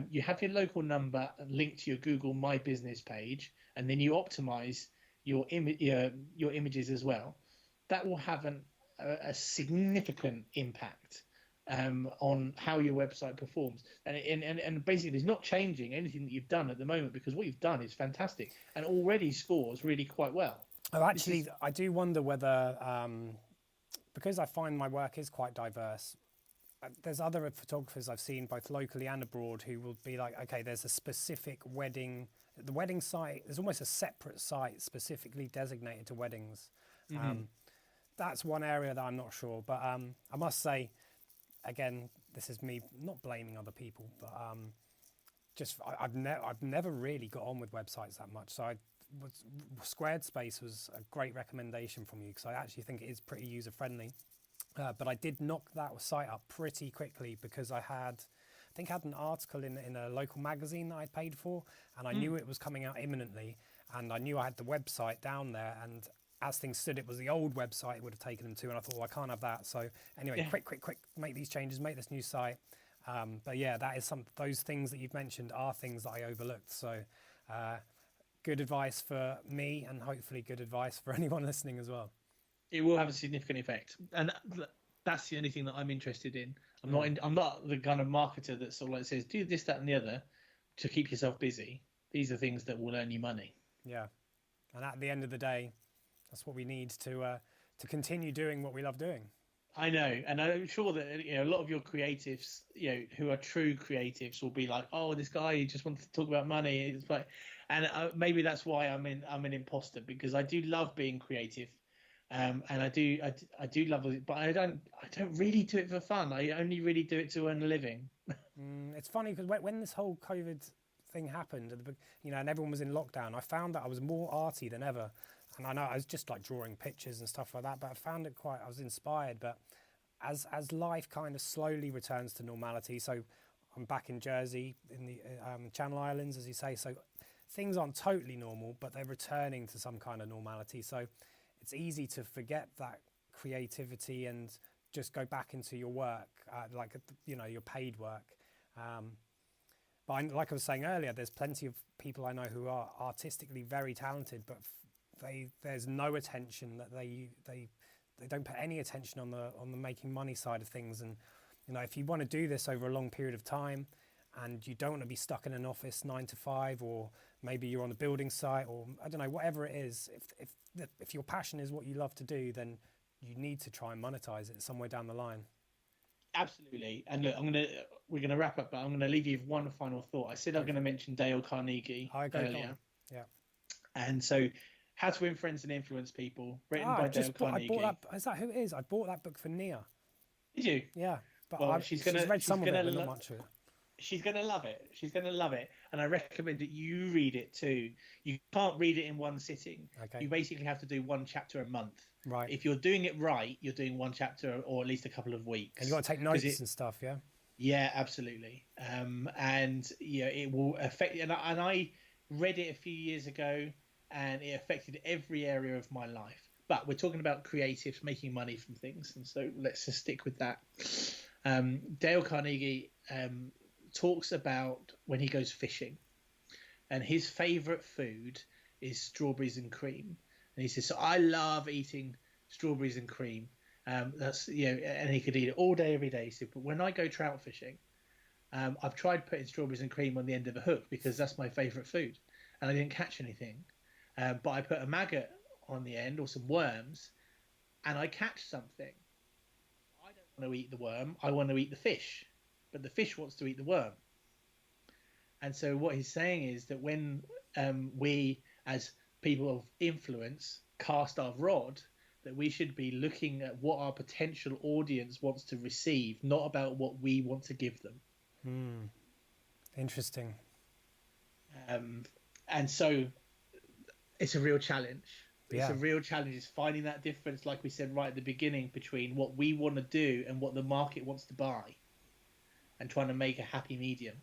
You have your local number linked to your Google My Business page, and then you optimize your images as well. That will have a significant impact on how your website performs. And basically, it's not changing anything that you've done at the moment because what you've done is fantastic and already scores really quite well. Oh, actually, I do wonder whether, because I find my work is quite diverse, there's other photographers I've seen both locally and abroad who will be like, okay, there's a specific the wedding site, there's almost a separate site specifically designated to weddings. That's one area that I'm not sure, but I must say, again, this is me not blaming other people, but I've never really got on with websites that much. So Squarespace was a great recommendation from you because I actually think it is pretty user friendly. But I did knock that site up pretty quickly because I had an article in a local magazine that I paid for, and I knew it was coming out imminently, and I knew I had the website down there, and as things stood, it was the old website it would have taken them to, and I thought, well, I can't have that. So anyway, quick, make these changes, make this new site. But yeah, that is those things that you've mentioned are things that I overlooked. So good advice for me, and hopefully good advice for anyone listening as well. It will have a significant effect, and that's the only thing that I'm interested in. I'm not the kind of marketer that sort of like says do this, that, and the other to keep yourself busy. These are things that will earn you money. Yeah, and at the end of the day, that's what we need to continue doing what we love doing. I know, and I'm sure that a lot of your creatives, who are true creatives, will be like, "Oh, this guy just wants to talk about money." It's like, and maybe that's why I'm an imposter because I do love being creative. And I do love it, but I don't really do it for fun. I only really do it to earn a living. It's funny because when this whole COVID thing happened, and everyone was in lockdown, I found that I was more arty than ever. And I know I was just like drawing pictures and stuff like that, but I found it I was inspired. But as life kind of slowly returns to normality, so I'm back in Jersey in the Channel Islands, as you say, so things aren't totally normal, but they're returning to some kind of normality. So it's easy to forget that creativity and just go back into your work, your paid work. But like I was saying earlier, there's plenty of people I know who are artistically very talented, but there's no attention that they don't put any attention on the making money side of things. And if you want to do this over a long period of time, and you don't want to be stuck in an office 9 to 5, or maybe you're on a building site, or I don't know, whatever it is, if your passion is what you love to do, then you need to try and monetize it somewhere down the line. Absolutely. And look, we're gonna wrap up, but I'm gonna leave you with one final thought. I said I'm gonna mention Dale Carnegie I go earlier, on. Yeah. and so How to Win Friends and Influence People, written by Dale Carnegie. I bought that. Is that who it is? I bought that book for Nia. Did you? Yeah, but Well, she's read some of it, but not much of it. She's gonna love it. She's gonna love it, and I recommend that you read it too. You can't read it in one sitting. Okay. You basically have to do one chapter a month. Right. If you're doing it right, you're doing one chapter or at least a couple of weeks. And you got to take notes and stuff, yeah. Yeah, absolutely. And it will affect. And I read it a few years ago, and it affected every area of my life. But we're talking about creatives making money from things, and so let's just stick with that. Dale Carnegie talks about when he goes fishing, and his favorite food is strawberries and cream. And he says, "So I love eating strawberries and cream. That's and he could eat it all day, every day." He said, "But when I go trout fishing, I've tried putting strawberries and cream on the end of a hook because that's my favorite food, and I didn't catch anything. But I put a maggot on the end or some worms, and I catch something. I don't want to eat the worm. I want to eat the fish, but the fish wants to eat the worm." And so what he's saying is that when we, as people of influence, cast our rod, that we should be looking at what our potential audience wants to receive, not about what we want to give them. Interesting. And so it's a real challenge. Yeah. It's a real challenge. It's finding that difference, like we said right at the beginning, between what we want to do and what the market wants to buy, and trying to make a happy medium.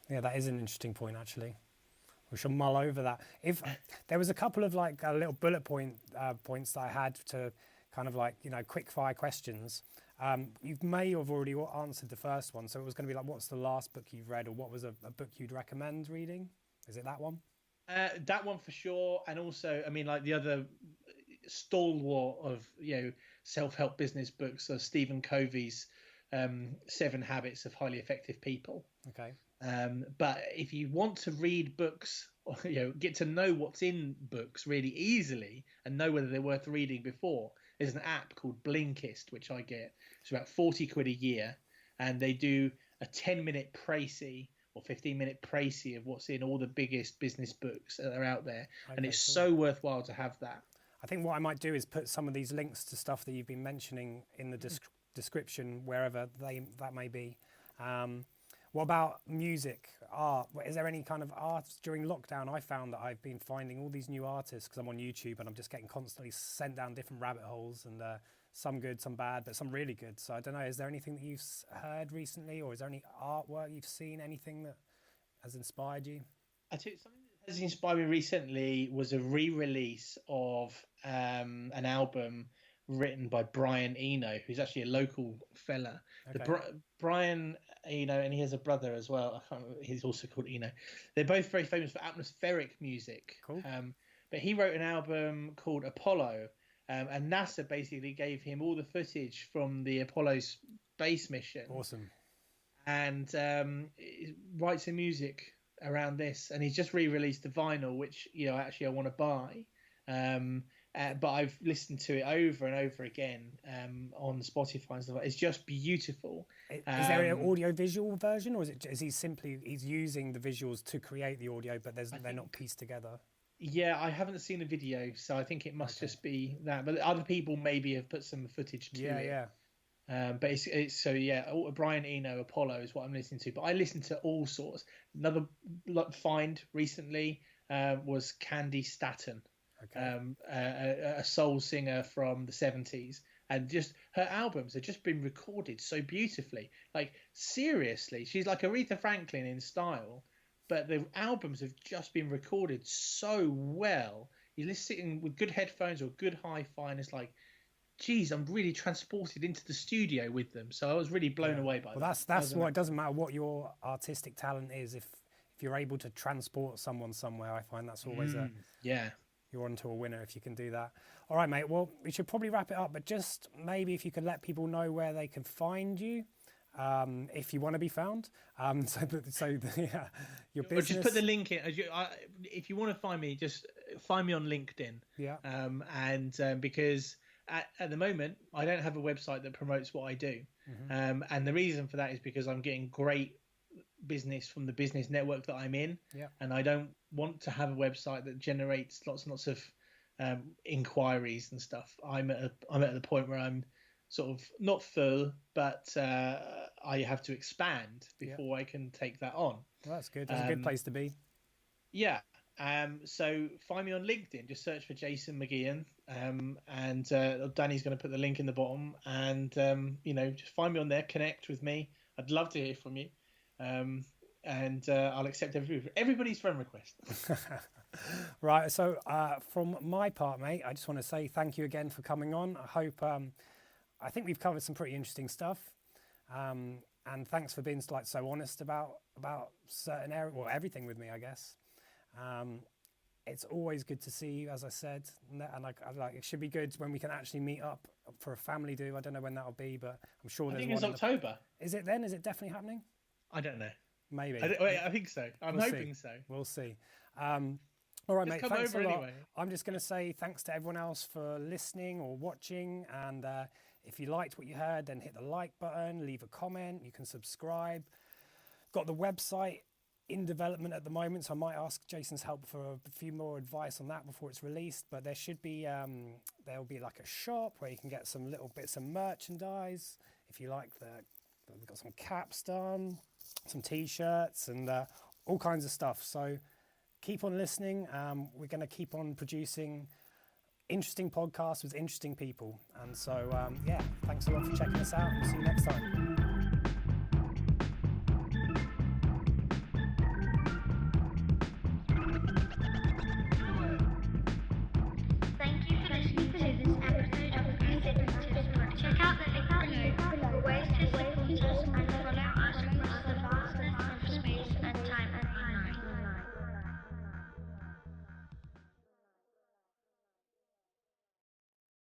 Yeah, that is an interesting point, actually. We should mull over that. If there was a couple of little bullet points that I had to kind of quick fire questions. You may have already answered the first one. So it was going to be what's the last book you've read, or what was a book you'd recommend reading? Is it that one? That one for sure. And also, I mean, the other stalwart of, self-help business books are Stephen Covey's 7 Habits of Highly Effective People. Okay. But if you want to read books, get to know what's in books really easily and know whether they're worth reading before, there's an app called Blinkist, which I get. It's about 40 quid a year, and they do a 10-minute précis or 15-minute précis of what's in all the biggest business books that are out there. Okay, and it's so worthwhile to have that. I think what I might do is put some of these links to stuff that you've been mentioning in the description, wherever that may be. What about music, art? Is there any kind of art during lockdown? I found that I've been finding all these new artists because I'm on YouTube and I'm just getting constantly sent down different rabbit holes, and some good, some bad, but some really good. So I don't know, is there anything that you've heard recently, or is there any artwork you've seen, anything that has inspired you? I think something that has inspired me recently was a re-release of an album written by Brian Eno, who's actually a local fella. Okay. Brian Eno, and he has a brother as well. I can't remember, he's also called Eno. They're both very famous for atmospheric music. Cool. But he wrote an album called Apollo, and NASA basically gave him all the footage from the Apollo space mission. Awesome. And writes some music around this, and he's just re-released the vinyl, which actually I want to buy. But I've listened to it over and over again on Spotify and stuff. It's just beautiful. Is there an audio-visual version, or is he simply using the visuals to create the audio, but they're not pieced together? Yeah, I haven't seen a video, so I think it must just be that. But other people maybe have put some footage to it. Yeah. But it's Brian Eno, Apollo is what I'm listening to. But I listen to all sorts. Another find recently was Candy Staton. Okay. A soul singer from the 70s, and just her albums have just been recorded so beautifully. Seriously, she's like Aretha Franklin in style, but the albums have just been recorded so well. You're listening with good headphones or good hi-fi, and it's like, geez, I'm really transported into the studio with them. So I was really blown away by that. Well, that's what it doesn't matter what your artistic talent is. If you're able to transport someone somewhere, I find that's always you're onto a winner if you can do that. All right, mate. Well, we should probably wrap it up, but just maybe if you could let people know where they can find you, if you want to be found. Your business. Just put the link in. If you want to find me, just find me on LinkedIn. Yeah. Because at the moment I don't have a website that promotes what I do. And the reason for that is because I'm getting great business from the business network that I'm in, and I don't want to have a website that generates lots and lots of inquiries and stuff. I'm at the point where I'm sort of not full, but I have to expand before I can take that on. Well, that's good. That's a good place to be. Yeah. So find me on LinkedIn. Just search for Jason Mageehan, and Danny's going to put the link in the bottom. And just find me on there. Connect with me. I'd love to hear from you. And I'll accept everybody's friend request. Right. So from my part, mate, I just want to say thank you again for coming on. I hope. I think we've covered some pretty interesting stuff. And thanks for being so honest about certain areas, well, everything with me, I guess. It's always good to see you, as I said, and it should be good when we can actually meet up for a family do. I don't know when that'll be, but I'm sure there's one. I think it's October. Is it then? Is it definitely happening? I don't know. Maybe. I think so. I'm hoping so. We'll see. All right, Just mate. come Thanks over a lot. anyway. I'm just going to say thanks to everyone else for listening or watching. And if you liked what you heard, then hit the like button, leave a comment. You can subscribe. Got the website in development at the moment, so I might ask Jason's help for a few more advice on that before it's released. But there should be there'll be like a shop where you can get some little bits of merchandise if you like. We've got some caps done, some t-shirts, and all kinds of stuff. So keep on listening. We're going to keep on producing interesting podcasts with interesting people. And so, thanks a lot for checking us out. See you next time.